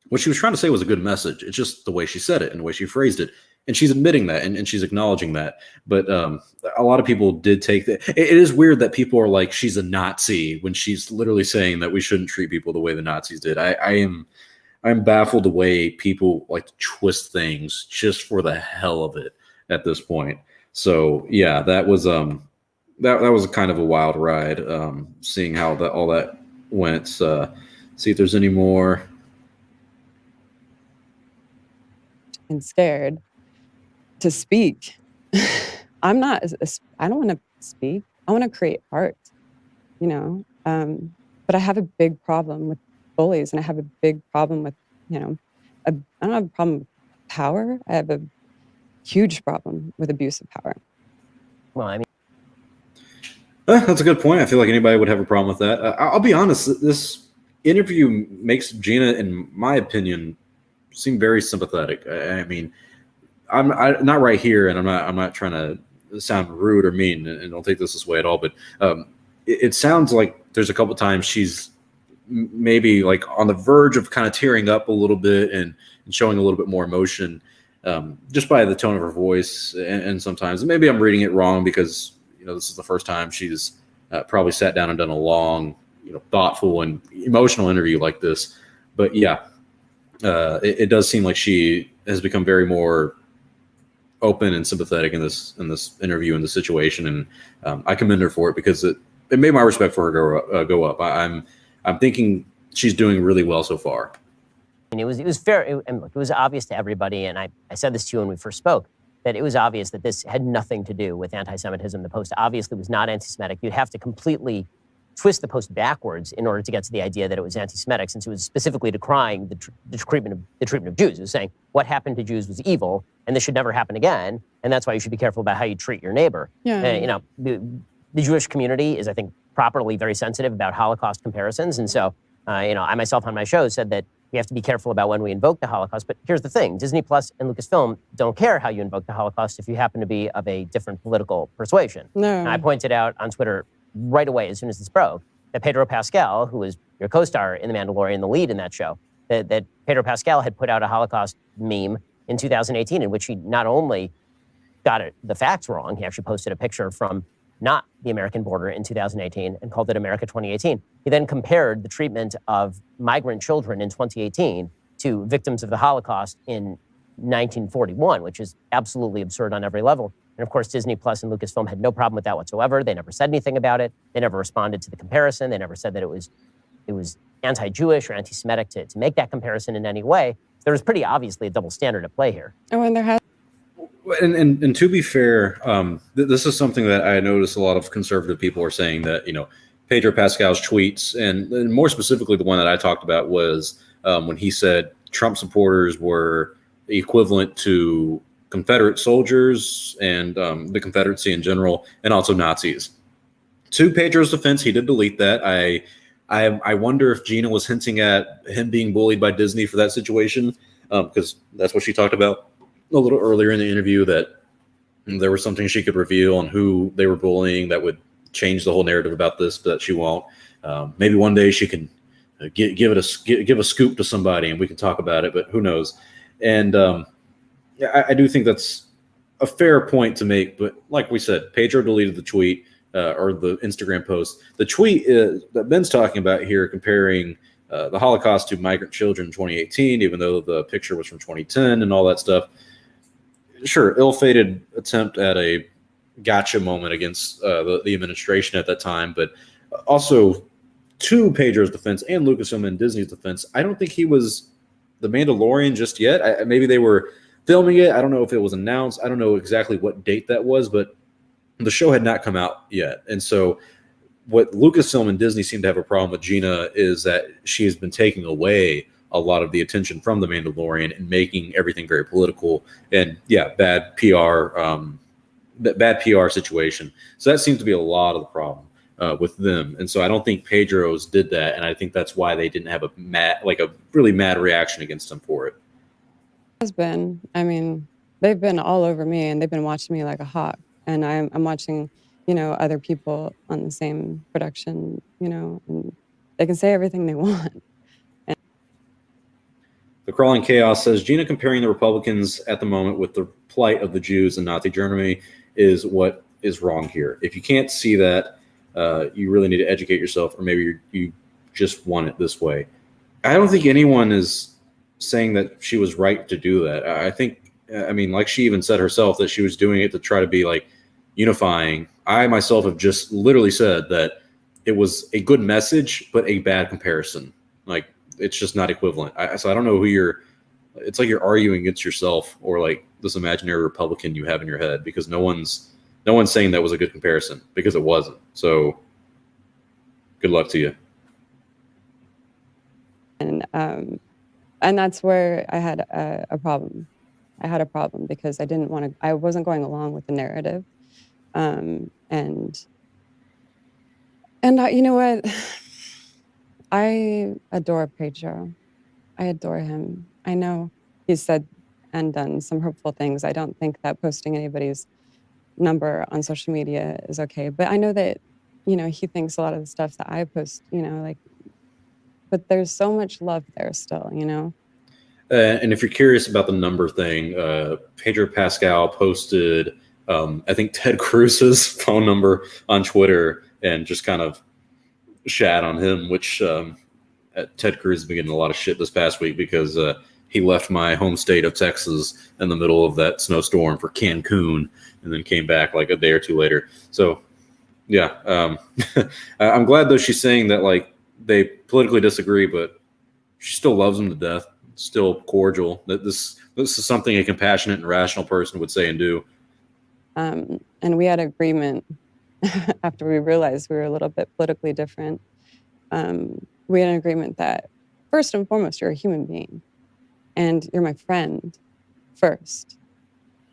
what she was trying to say was a good message. It's just the way she said it and the way she phrased it. And she's admitting that and she's acknowledging that. But a lot of people did take that. It is weird that people are like, she's a Nazi, when she's literally saying that we shouldn't treat people the way the Nazis did. I'm baffled the way people like to twist things just for the hell of it at this point. So yeah, that was that was kind of a wild ride, seeing how all that went. See if there's any more. And scared to speak. I don't want to speak. I want to create art, but I have a big problem with bullies, and I have a big problem with, I don't have a problem with power. I have a huge problem with abuse of power. Well, I mean, that's a good point. I feel like anybody would have a problem with that. I'll be honest. This interview makes Gina, in my opinion, seem very sympathetic. I mean, I'm not right here, and I'm not trying to sound rude or mean, and don't take this way at all. But it sounds like there's a couple times she's maybe like on the verge of kind of tearing up a little bit and showing a little bit more emotion, just by the tone of her voice. And sometimes maybe I'm reading it wrong, because this is the first time she's probably sat down and done a long, thoughtful and emotional interview like this. But yeah, it does seem like she has become very more open and sympathetic in this interview, in the situation, and I commend her for it, because it made my respect for her go up. I'm thinking she's doing really well so far. And it was fair, and look, it was obvious to everybody, and I said this to you when we first spoke, that it was obvious that this had nothing to do with anti-Semitism. The post obviously was not anti-Semitic. You'd have to completely twist the post backwards in order to get to the idea that it was anti-Semitic, since it was specifically decrying the treatment of Jews. It was saying what happened to Jews was evil, and this should never happen again, and that's why you should be careful about how you treat your neighbor. Yeah. The Jewish community is, I think, properly very sensitive about Holocaust comparisons, and so I myself on my show said that we have to be careful about when we invoke the Holocaust. But here's the thing: Disney Plus and Lucasfilm don't care how you invoke the Holocaust if you happen to be of a different political persuasion. No. And I pointed out on Twitter right away, as soon as this broke, that Pedro Pascal, who was your co-star in The Mandalorian, the lead in that show, that Pedro Pascal had put out a Holocaust meme in 2018 in which he not only got the facts wrong, he actually posted a picture from not the American border in 2018 and called it America 2018. He then compared the treatment of migrant children in 2018 to victims of the Holocaust in 1941, which is absolutely absurd on every level. And of course, Disney Plus and Lucasfilm had no problem with that whatsoever. They never said anything about it. They never responded to the comparison. They never said that it was anti-Jewish or anti-Semitic to make that comparison in any way. There was pretty obviously a double standard at play here. Oh, and there has. And to be fair, this is something that I noticed a lot of conservative people are saying, that Pedro Pascal's tweets, and more specifically the one that I talked about, was when he said Trump supporters were equivalent to Confederate soldiers and the Confederacy in general, and also Nazis. To Pedro's defense, he did delete that. I wonder if Gina was hinting at him being bullied by Disney for that situation, because that's what she talked about a little earlier in the interview, that there was something she could reveal on who they were bullying that would change the whole narrative about this, but she won't. Maybe one day she can give a scoop to somebody and we can talk about it, but who knows? And I do think that's a fair point to make. But like we said, Pedro deleted the tweet or the Instagram post. The tweet that Ben's talking about here, comparing the Holocaust to migrant children in 2018, even though the picture was from 2010 and all that stuff. Sure, ill-fated attempt at a gotcha moment against the administration at that time, but also, to Pedro's defense and Lucasfilm and Disney's defense, I don't think he was the Mandalorian just yet. Maybe they were filming it. I don't know if it was announced. I don't know exactly what date that was, but the show had not come out yet. And so what Lucasfilm and Disney seem to have a problem with Gina is that she has been taking away a lot of the attention from the Mandalorian and making everything very political, and bad PR bad PR situation. So that seems to be a lot of the problem with them. And so I don't think Pedro's did that, and I think that's why they didn't have a really mad reaction against him for it. Has been. I mean, they've been all over me, and they've been watching me like a hawk. And I'm watching, other people on the same production, and they can say everything they want. The Crawling Chaos says, Gina comparing the Republicans at the moment with the plight of the Jews in Nazi Germany is what is wrong here. If you can't see that, you really need to educate yourself, or maybe you just want it this way. I don't think anyone is saying that she was right to do that. I mean, like she even said herself that she was doing it to try to be like unifying. I myself have just literally said that it was a good message, but a bad comparison. Like, it's just not equivalent. So I don't know who it's like you're arguing against yourself or like this imaginary Republican you have in your head, because no one's saying that was a good comparison, because it wasn't. So good luck to you. And that's where I had a problem. I had a problem because I wasn't going along with the narrative. And you know what? I adore Pedro. I adore him. I know he's said and done some hurtful things. I don't think that posting anybody's number on social media is okay. But I know that, he thinks a lot of the stuff that I post, but there's so much love there still, And if you're curious about the number thing, Pedro Pascal posted, I think, Ted Cruz's phone number on Twitter and just kind of shat on him, which Ted Cruz has been getting a lot of shit this past week because he left my home state of Texas in the middle of that snowstorm for Cancun and then came back like a day or two later. So, yeah, I'm glad, though, she's saying that, like, they politically disagree, but she still loves him to death, still cordial. That this is something a compassionate and rational person would say and do. And we had agreement after we realized we were a little bit politically different. We had an agreement that, first and foremost, you're a human being and you're my friend first.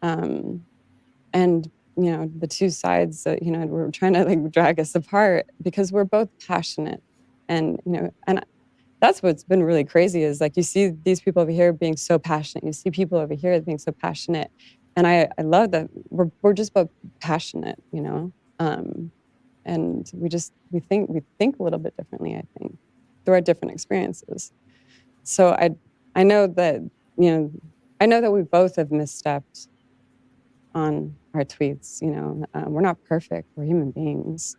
And, the two sides that, were trying to like drag us apart because we're both passionate. And, and that's what's been really crazy is like you see these people over here being so passionate. You see people over here being so passionate. And I love that we're just both passionate, and we think a little bit differently, I think, through our different experiences. So I know that, I know that we both have misstepped on our tweets, we're not perfect, we're human beings.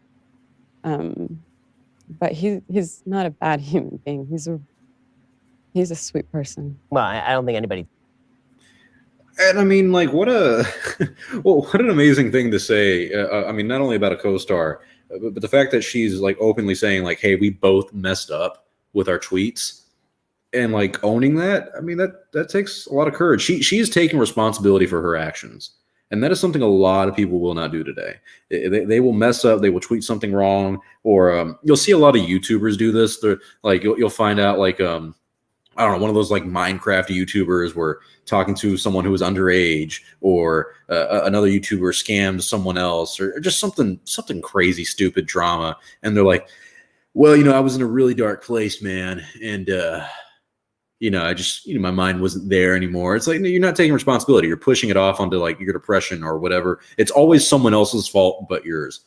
But he's not a bad human being. He's a sweet person. Well, I don't think anybody. And I mean, like, what an amazing thing to say. I mean, not only about a co-star, but the fact that she's like openly saying like, hey, we both messed up with our tweets and like owning that. I mean, that takes a lot of courage. She is taking responsibility for her actions. And that is something a lot of people will not do today. They will mess up. They will tweet something wrong, or you'll see a lot of YouTubers do this. They're like, you'll find out like, I don't know, one of those like Minecraft YouTubers were talking to someone who was underage, or another YouTuber scammed someone else, or just something crazy, stupid drama. And they're like, well, I was in a really dark place, man. And, I just, my mind wasn't there anymore. It's like, no, you're not taking responsibility. You're pushing it off onto like your depression or whatever. It's always someone else's fault but yours.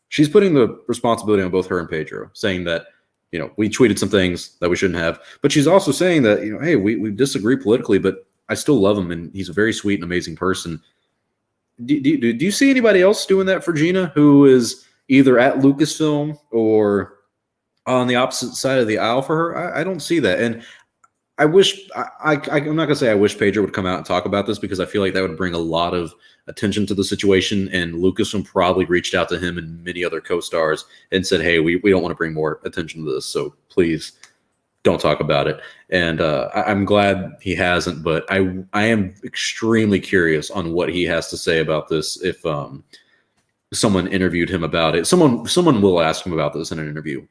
She's putting the responsibility on both her and Pedro, saying that, we tweeted some things that we shouldn't have. But she's also saying that, hey, we disagree politically, but I still love him, and he's a very sweet and amazing person. Do you see anybody else doing that for Gina, who is either at Lucasfilm or on the opposite side of the aisle for her? I don't see that. And I wish I'm not going to say I wish Pedro would come out and talk about this, because I feel like that would bring a lot of attention to the situation, and Lucasfilm probably reached out to him and many other co-stars and said, hey, we don't want to bring more attention to this, so please don't talk about it. And I'm glad he hasn't, but I am extremely curious on what he has to say about this if someone interviewed him about it. Someone will ask him about this in an interview.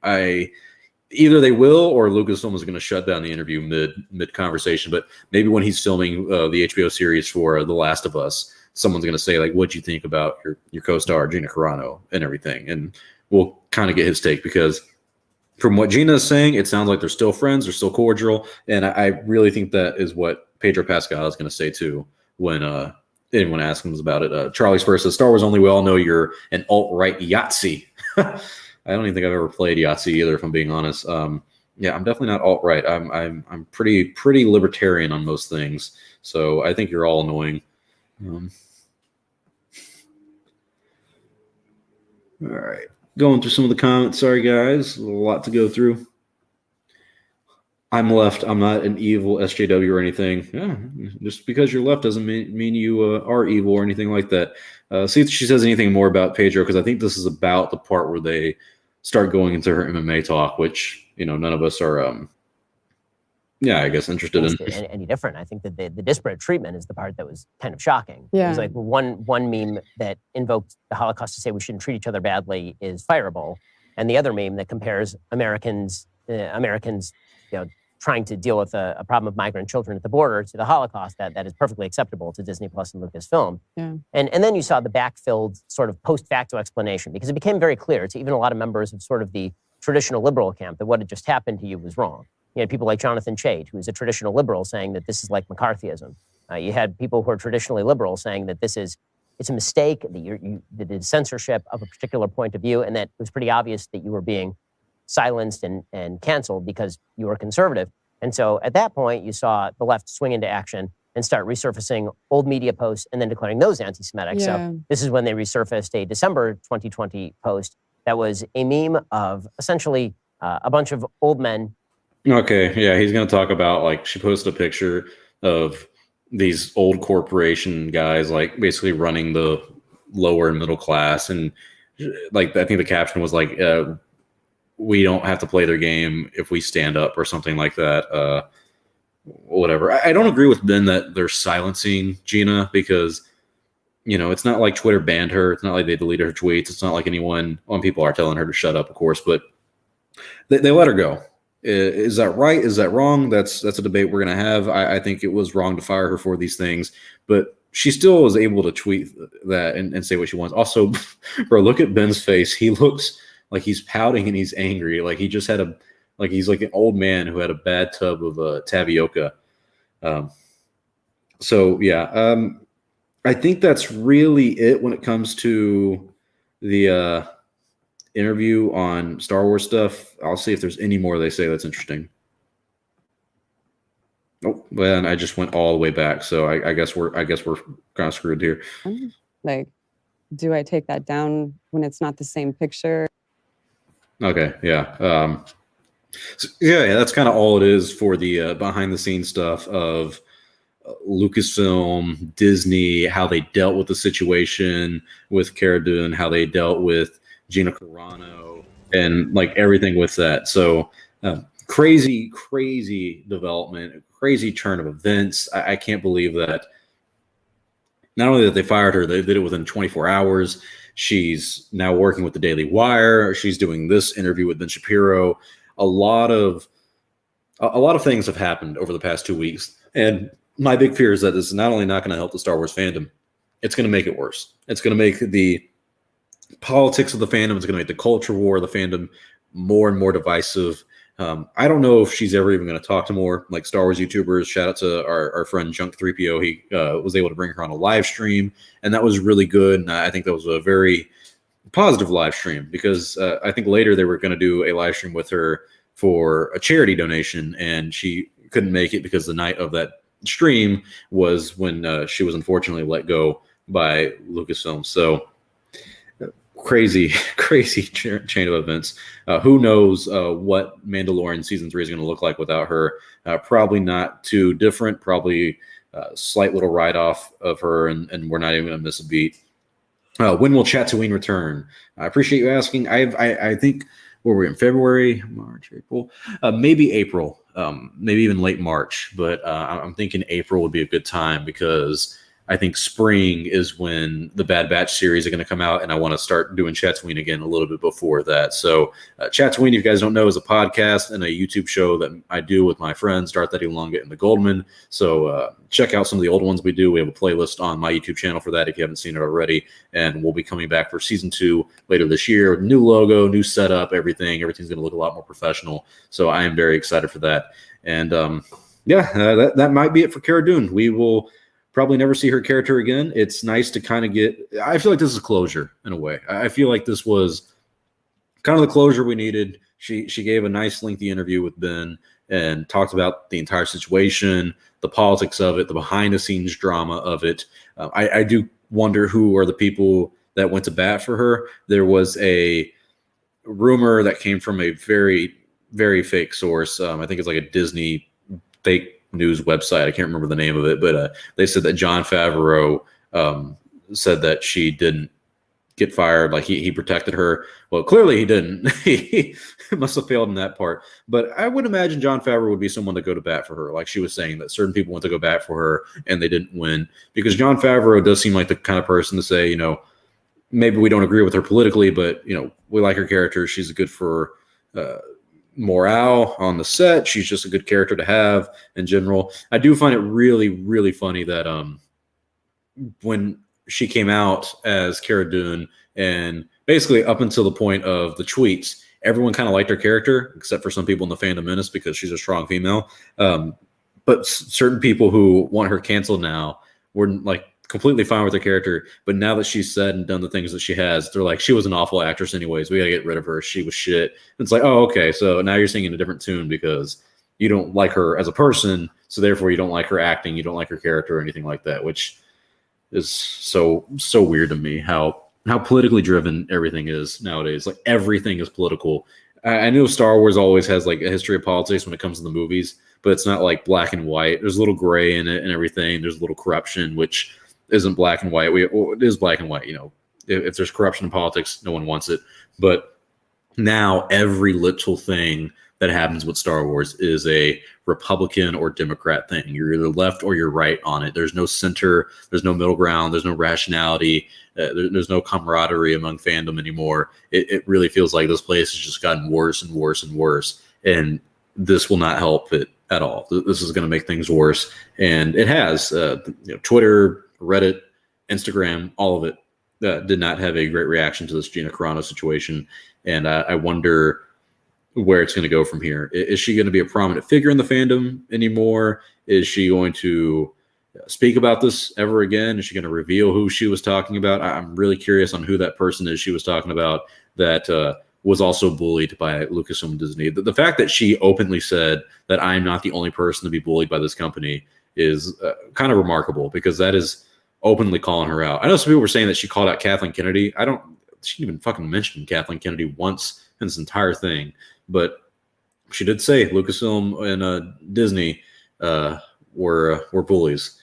Either they will, or Lucasfilm is going to shut down the interview mid conversation. But maybe when he's filming the HBO series for The Last of Us, someone's going to say, like, what'd you think about your co-star, Gina Carano, and everything? And we'll kind of get his take, because from what Gina is saying, it sounds like they're still friends, they're still cordial. And I really think that is what Pedro Pascal is going to say, too, when anyone asks him about it. Charlie Spur says, Star Wars only, we all know you're an alt-right Yahtzee. I don't even think I've ever played Yahtzee either, if I'm being honest. Yeah, I'm definitely not alt-right. I'm pretty libertarian on most things. So I think you're all annoying. All right. Going through some of the comments. Sorry, guys. A lot to go through. I'm left. I'm not an evil SJW or anything. Yeah, just because you're left doesn't mean you are evil or anything like that. See if she says anything more about Pedro, because I think this is about the part where they start going into her MMA talk, which, none of us are, I guess, interested in. Any different. I think that the disparate treatment is the part that was kind of shocking. Yeah. It was like one meme that invoked the Holocaust to say we shouldn't treat each other badly is fireable, and the other meme that compares Americans, trying to deal with a problem of migrant children at the border to the Holocaust, that is perfectly acceptable to Disney Plus and Lucasfilm. Yeah. And then you saw the backfilled sort of post-facto explanation, because it became very clear to even a lot of members of sort of the traditional liberal camp that what had just happened to you was wrong. You had people like Jonathan Chait, who is a traditional liberal, saying that this is like McCarthyism. You had people who are traditionally liberal saying that it's a mistake, that it's censorship of a particular point of view, and that it was pretty obvious that you were being silenced and canceled because you were conservative. And so at that point, you saw the left swing into action and start resurfacing old media posts and then declaring those anti-Semitic. Yeah. So this is when they resurfaced a December 2020 post that was a meme of essentially a bunch of old men. Okay, yeah, he's going to talk about, like, she posted a picture of these old corporation guys, like, basically running the lower and middle class. And, like, I think the caption was like, we don't have to play their game if we stand up, or something like that. Whatever. I don't agree with Ben that they're silencing Gina, because, it's not like Twitter banned her. It's not like they deleted her tweets. It's not like people are telling her to shut up, of course, but they let her go. Is that right? Is that wrong? That's a debate we're going to have. I think it was wrong to fire her for these things, but she still was able to tweet that and say what she wants. Also, bro, look at Ben's face. He looks like he's pouting and he's angry. Like he just had he's like an old man who had a bad tub of tapioca. So yeah, I think that's really it when it comes to the interview on Star Wars stuff. I'll see if there's any more they say that's interesting. Oh, well, I just went all the way back, so I guess we're kind of screwed here. Like, do I take that down when it's not the same picture? Okay, yeah. So, yeah, that's kind of all it is for the behind the scenes stuff of Lucasfilm, Disney, how they dealt with the situation with Cara Dune, how they dealt with Gina Carano, and like everything with that. So crazy development, crazy turn of events. I can't believe that not only that they fired her, they did it within 24 hours. She's now working with the Daily Wire. She's doing this interview with Ben Shapiro. A lot of things have happened over the past 2 weeks. And my big fear is that this is not only not going to help the Star Wars fandom, it's going to make it worse. It's going to make the politics of the fandom, it's going to make the culture war of the fandom more and more divisive. I don't know if she's ever even going to talk to more like Star Wars YouTubers. Shout out to our friend Junk 3PO. He was able to bring her on a live stream, and that was really good. And I think that was a very positive live stream, because I think later they were going to do a live stream with her for a charity donation, and she couldn't make it because the night of that stream was when she was unfortunately let go by Lucasfilm. So crazy chain of events. Who knows what Mandalorian season 3 is going to look like without her? Probably not too different. Probably a slight little write-off of her, and we're not even going to miss a beat. When will Chattooween return? I appreciate you asking. I think where we're in February, March, April, maybe April, maybe even late March. But I'm thinking April would be a good time, because I think spring is when the Bad Batch series are going to come out, and I want to start doing Chattooween again a little bit before that. So Chattooween, if you guys don't know, is a podcast and a YouTube show that I do with my friends, Darth Eddie Lungit and the Goldman. So check out some of the old ones we do. We have a playlist on my YouTube channel for that if you haven't seen it already. And we'll be coming back for season 2 later this year. New logo, new setup, everything. Everything's going to look a lot more professional. So I am very excited for that. And that might be it for Cara Dune. We will probably never see her character again. It's nice to kind of get, I feel like this is closure in a way. I feel like this was kind of the closure we needed. She gave a nice lengthy interview with Ben and talked about the entire situation, the politics of it, the behind the scenes drama of it. I do wonder who are the people that went to bat for her. There was a rumor that came from a very, very fake source. I think it's like a Disney fake news website. I can't remember the name of it, but they said that Jon Favreau said that she didn't get fired. Like he protected her. Well, clearly he didn't. He must have failed in that part. But I would imagine Jon Favreau would be someone to go to bat for her. Like she was saying that certain people went to go bat for her and they didn't win, because Jon Favreau does seem like the kind of person to say, you know, maybe we don't agree with her politically, but you know, we like her character. She's good for morale on the set. She's just a good character to have in general. I do find it really, really funny that when she came out as Cara Dune, and basically up until the point of the tweets, everyone kind of liked her character, except for some people in the fandom menace because she's a strong female. But certain people who want her canceled now were like completely fine with her character, but now that she's said and done the things that she has, they're like, she was an awful actress anyways. We gotta get rid of her. She was shit. And it's like, oh, okay. So now you're singing a different tune because you don't like her as a person. So therefore you don't like her acting. You don't like her character or anything like that, which is so weird to me how politically driven everything is nowadays. Like everything is political. I know Star Wars always has like a history of politics when it comes to the movies, but it's not like black and white. There's a little gray in it and everything. There's a little corruption, which isn't black and white. It is black and white. You know, if there's corruption in politics, no one wants it. But now every little thing that happens with Star Wars is a Republican or Democrat thing. You're either left or you're right on it. There's no center. There's no middle ground. There's no rationality. There's no camaraderie among fandom anymore. It really feels like this place has just gotten worse and worse and worse. And this will not help it at all. This is going to make things worse. And it has. Twitter, Reddit, Instagram, all of it did not have a great reaction to this Gina Carano situation. And I wonder where it's going to go from here. Is she going to be a prominent figure in the fandom anymore? Is she going to speak about this ever again? Is she going to reveal who she was talking about? I'm really curious on who that person is she was talking about that was also bullied by Lucasfilm and Disney. The fact that she openly said that I'm not the only person to be bullied by this company is kind of remarkable, because that is openly calling her out. I know some people were saying that she called out Kathleen Kennedy. She didn't even fucking mention Kathleen Kennedy once in this entire thing. But she did say Lucasfilm and Disney were bullies.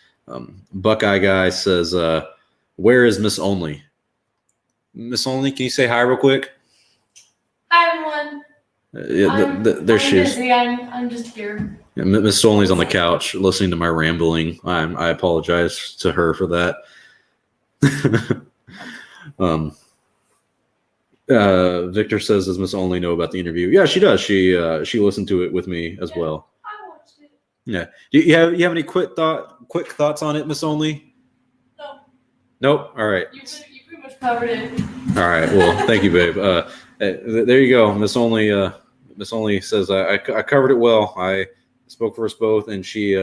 Buckeye Guy says, where is Miss Only? Miss Only, can you say hi real quick? Hi, everyone. There she is. Busy. I'm just here. Yeah, Miss Only's on the couch listening to my rambling. I apologize to her for that. Victor says, does Miss Only know about the interview? Yeah, she does. She listened to it with me as well. I watched it. Yeah. Do you have any quick thoughts on it, Miss Only? No. Nope. All right. You pretty much covered it. All right. Well, thank you, babe. There you go. Miss Only. Miss Only says I covered it well. I spoke for us both, and she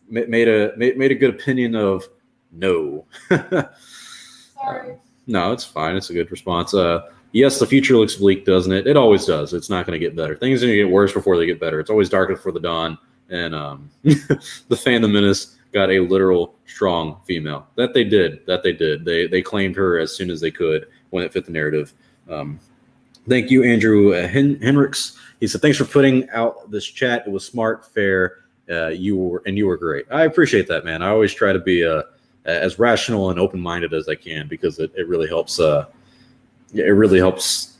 made a good opinion of no. Sorry. No, it's fine. It's a good response. Yes, the future looks bleak, doesn't it? It always does. It's not going to get better. Things are going to get worse before they get better. It's always darker before the dawn. And the Phantom Menace got a literal strong female. That they did. They claimed her as soon as they could when it fit the narrative. Thank you, Andrew Henricks. He said, thanks for putting out this chat. It was smart, fair. You were great. I appreciate that, man. I always try to be as rational and open-minded as I can, because it really helps. It really helps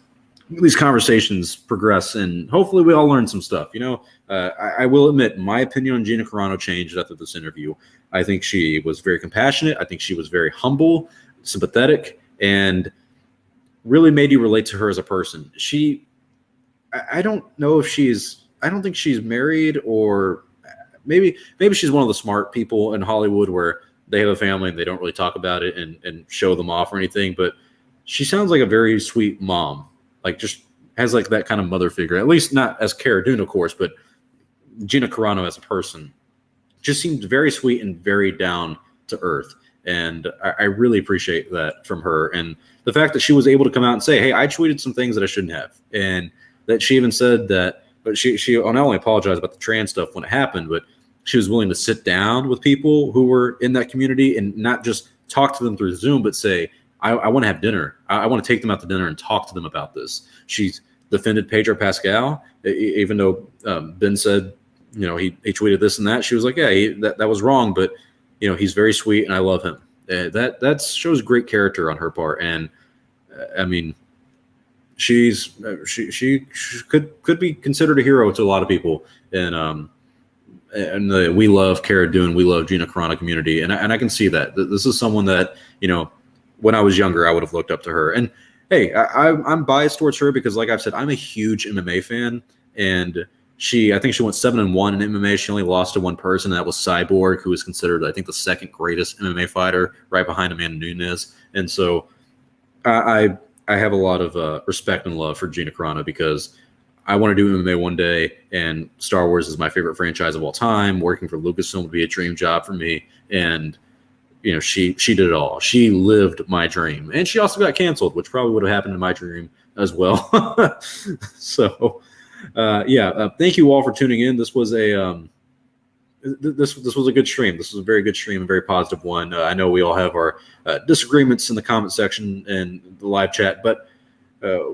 these conversations progress, and hopefully we all learn some stuff. I will admit my opinion on Gina Carano changed after this interview. I think she was very compassionate. I think she was very humble, sympathetic, and really made you relate to her as a person. I don't know if I don't think she's married, or maybe she's one of the smart people in Hollywood where they have a family and they don't really talk about it and show them off or anything. But she sounds like a very sweet mom, like just has like that kind of mother figure, at least not as Cara Dune, of course, but Gina Carano as a person just seems very sweet and very down to earth. And I really appreciate that from her. And the fact that she was able to come out and say, hey, I tweeted some things that I shouldn't have. And that she even said that, but she not only apologized about the trans stuff when it happened, but she was willing to sit down with people who were in that community and not just talk to them through Zoom, but say, I want to have dinner. I want to take them out to dinner and talk to them about this. She's defended Pedro Pascal, even though Ben said, he tweeted this and that. She was like, yeah, that was wrong, but he's very sweet and I love him. That shows great character on her part. And I mean, she could be considered a hero to a lot of people. And we love Cara Dune, we love Gina Carano community, and I can see that. This is someone that when I was younger, I would have looked up to her. And hey, I'm biased towards her because, like I've said, I'm a huge MMA fan, and I think she went 7-1 in MMA. She only lost to one person, and that was Cyborg, who is considered, I think, the second greatest MMA fighter, right behind Amanda Nunes. And so I have a lot of respect and love for Gina Carano because I want to do MMA one day, and Star Wars is my favorite franchise of all time. Working for Lucasfilm would be a dream job for me, and she did it all. She lived my dream, and she also got canceled, which probably would have happened in my dream as well. So, thank you all for tuning in. This was this was a good stream. This was a very good stream, a very positive one. I know we all have our disagreements in the comment section and the live chat, but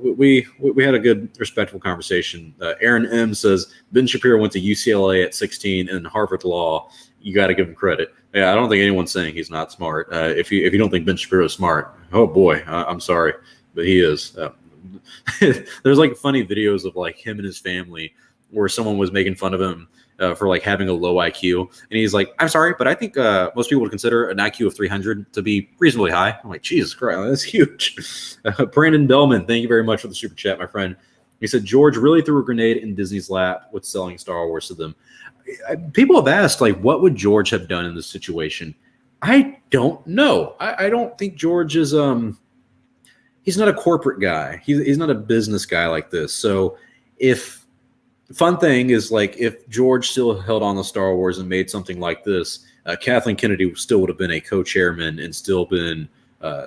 we had a good, respectful conversation. Aaron M says Ben Shapiro went to UCLA at 16 and Harvard Law. You got to give him credit. Yeah, I don't think anyone's saying he's not smart. If you don't think Ben Shapiro is smart, oh boy, I'm sorry, but he is. There's like funny videos of like him and his family where someone was making fun of him for like having a low IQ, and he's like, "I'm sorry, but I think most people would consider an IQ of 300 to be reasonably high." I'm like, Jesus Christ, that's huge. Brandon Bellman, thank you very much for the super chat, my friend. He said George really threw a grenade in Disney's lap with selling Star Wars to them. People have asked, like, what would George have done in this situation? I don't know. I don't think George is he's not a corporate guy. He's not a business guy like this. So fun thing is, like, if George still held on to Star Wars and made something like this, Kathleen Kennedy still would have been a co-chairman and still been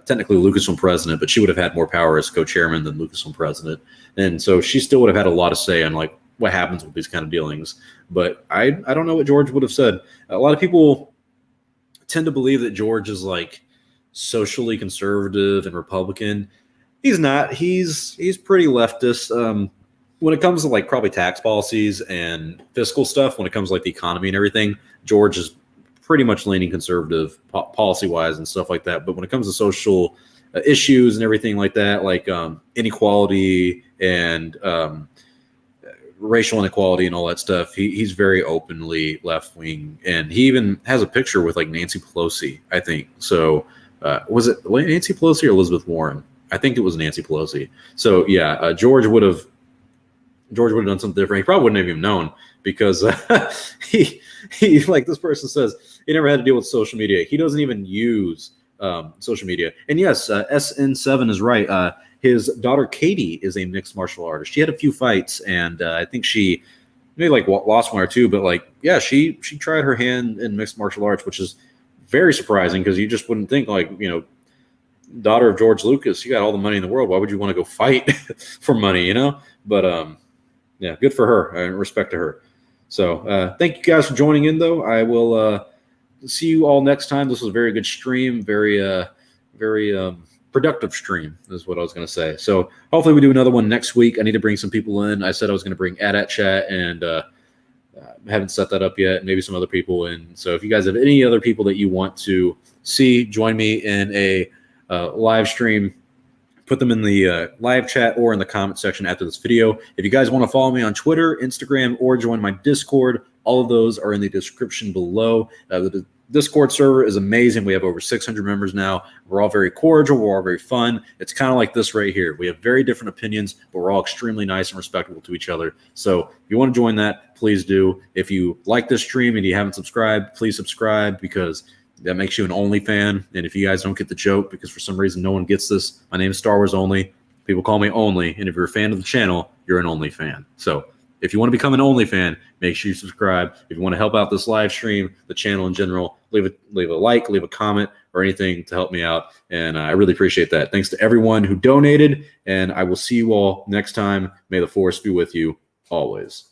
technically Lucasfilm president, but she would have had more power as co-chairman than Lucasfilm president. And so she still would have had a lot to say on, like, what happens with these kind of dealings. But I don't know what George would have said. A lot of people tend to believe that George is, like, socially conservative and Republican. He's not. He's pretty leftist. When it comes to, like, probably tax policies and fiscal stuff, when it comes to, like, the economy and everything, George is pretty much leaning conservative policy-wise and stuff like that. But when it comes to social issues and everything like that, like inequality and racial inequality and all that stuff, he's very openly left-wing. And he even has a picture with, like, Nancy Pelosi, I think. So was it Nancy Pelosi or Elizabeth Warren? I think it was Nancy Pelosi. So, yeah, George would have done something different. He probably wouldn't have even known because he like this person says, he never had to deal with social media. He doesn't even use social media. And yes, SN7 is right. His daughter Katie is a mixed martial artist. She had a few fights, and I think she maybe like lost one or two. But like, yeah, she tried her hand in mixed martial arts, which is very surprising because you just wouldn't think, like, daughter of George Lucas, you got all the money in the world. Why would you want to go fight for money? But yeah, good for her and respect to her. So thank you guys for joining in, though. I will see you all next time. This was a very good stream, very productive stream is what I was going to say. So hopefully we do another one next week. I need to bring some people in. I said I was going to bring Adat Chat, and haven't set that up yet. Maybe some other people in. So if you guys have any other people that you want to see, join me in a live stream. put them in the live chat or in the comment section after this video. If you guys want to follow me on Twitter, Instagram, or join my Discord, all of those are in the description below. The Discord server is amazing. We have over 600 members now. We're all very cordial. We're all very fun. It's kind of like this right here. We have very different opinions, but we're all extremely nice and respectful to each other. So if you want to join that, please do. If you like this stream and you haven't subscribed, please subscribe, because that makes you an Only fan. And if you guys don't get the joke, because for some reason no one gets this, my name is Star Wars Only. People call me Only. And if you're a fan of the channel, you're an Only fan. So if you want to become an Only fan, make sure you subscribe. If you want to help out this live stream, the channel in general, leave a like, leave a comment, or anything to help me out. And I really appreciate that. Thanks to everyone who donated. And I will see you all next time. May the Force be with you always.